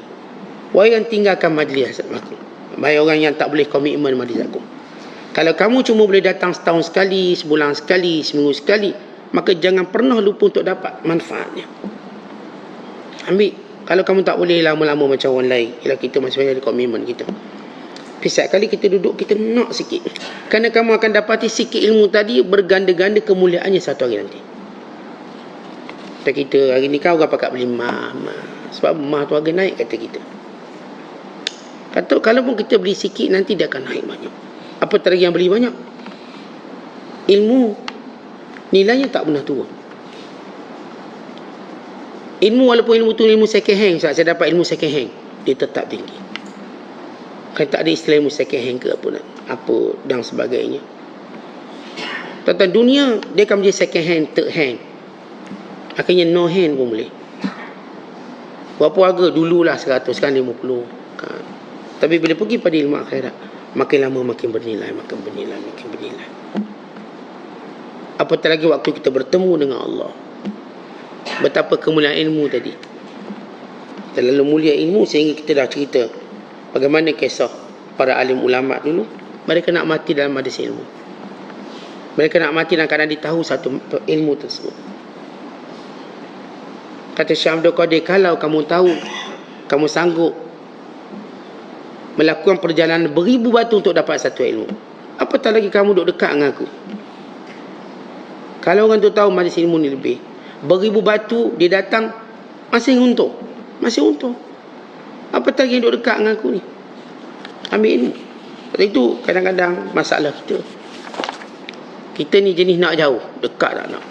wahai yang tinggalkan majlis aku, wahai orang yang tak boleh komitmen majlis aku, kalau kamu cuma boleh datang setahun sekali, sebulan sekali, seminggu sekali, maka jangan pernah lupa untuk dapat manfaatnya. Ambil. Kalau kamu tak boleh lama-lama macam orang lain, ialah kita masih banyak komitmen kita. Setiap kali kita duduk, kita nak sikit. Kerana kamu akan dapati sikit ilmu tadi berganda-ganda kemuliaannya satu hari nanti. Kata kita, hari ni kau berapa kat beli mah. Sebab mah tu harga naik, kata kita. Kata, kalau pun kita beli sikit, nanti dia akan naik banyak. Apatah lagi yang beli banyak. Ilmu, nilainya tak pernah turun. Ilmu, walaupun ilmu tu ilmu second hand, saya dapat ilmu second hand, dia tetap tinggi. Kan tak ada istilah ilmu second hand ke apa dan sebagainya. Tentang dunia, dia akan menjadi second hand, third hand. Akhirnya no hand pun boleh. Berapa harga? Dululah 100, sekarang 50 kan. Tapi bila pergi pada ilmu akhirat, makin lama makin bernilai. Apatah lagi waktu kita bertemu dengan Allah. Betapa kemuliaan ilmu tadi. Terlalu mulia ilmu sehingga kita dah cerita bagaimana kisah para alim ulama dulu. Mereka nak mati dalam majlis ilmu. Mereka nak mati dalam keadaan ditahu satu ilmu tersebut. Kata Syekh Abdul Qadir, kalau kamu tahu, kamu sanggup melakukan perjalanan beribu batu untuk dapat satu ilmu, apatah lagi kamu duduk dekat dengan aku. Kalau orang tu tahu majlis ilmu ni lebih, beribu batu dia datang, masih untung. Apatah lagi duduk dekat dengan aku ni, ambil ilmu. Sebab itu kadang-kadang masalah kita ni jenis nak jauh, dekat tak nak.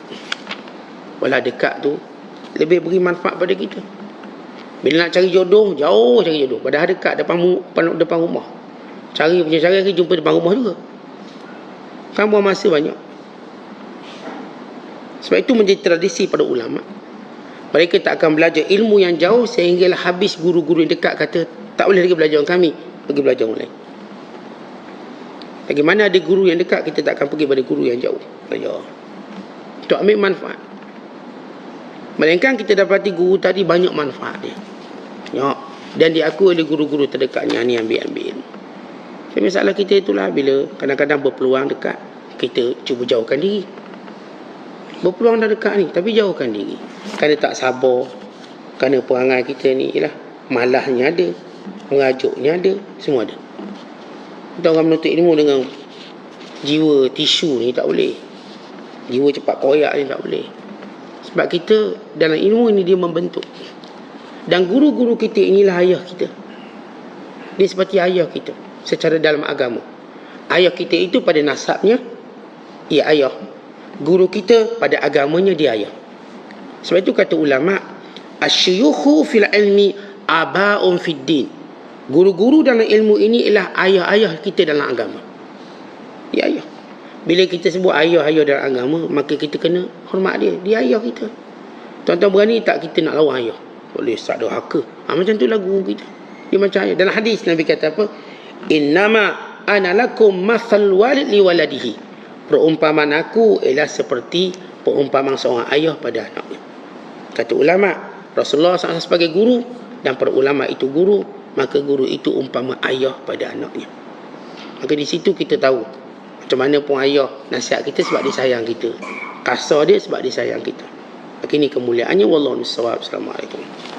Walau dekat tu lebih beri manfaat pada kita. Bila nak cari jodoh, jauh cari jodoh. Padahal dekat depan rumah. Cari jumpa depan rumah juga. Kan buang masa banyak. Sebab itu menjadi tradisi pada ulama. Mereka tak akan belajar ilmu yang jauh sehinggalah habis. Guru-guru yang dekat kata tak boleh lagi belajar dengan kami, pergi belajar orang lain. Bagaimana ada guru yang dekat, kita tak akan pergi pada guru yang jauh belajar untuk ambil manfaat. Melainkan kita dapati guru tadi banyak manfaat dia, banyak, dan diakui oleh guru-guru terdekatnya. Ni ambil ilmu. Jadi masalah kita itulah, bila kadang-kadang berpeluang dekat, kita cuba jauhkan diri. Berpeluang dah dekat ni, tapi jauhkan diri. Kerana tak sabar, kerana perangai kita ni ialah malahnya ada, mengajaknya ada, semua ada. Kita orang menuntut ilmu dengan jiwa tisu ni tak boleh. Jiwa cepat koyak ni tak boleh. Sebab kita dalam ilmu ini dia membentuk. Dan guru-guru kita inilah ayah kita. Dia seperti ayah kita secara dalam agama. Ayah kita itu pada nasabnya, ia ayah. Guru kita pada agamanya, dia ayah. Sebab itu kata ulama, asyuyukhu fil ilmi aba'un fid din. Guru-guru dalam ilmu ini ialah ayah-ayah kita dalam agama. Dia ayah. Bila kita sebut ayah-ayah dalam agama, maka kita kena hormat dia. Dia ayah kita. Tuan-tuan berani tak kita nak lawan ayah? Boleh, tak ada haka. Macam tu lah guru kita. Dia macam ayah. Dalam hadis Nabi kata apa? Innama ana lakum mathal walid li waladihi. Perumpamaan aku ialah seperti perumpamaan seorang ayah pada anaknya. Kata ulama, Rasulullah SAW sebagai guru dan para ulama itu guru, maka guru itu umpama ayah pada anaknya. Maka di situ kita tahu macam mana pun ayah nasihat kita sebab dia sayang kita, kasar dia sebab dia sayang kita. Maka ini kemuliaannya. Wallahu a'lam. Assalamualaikum.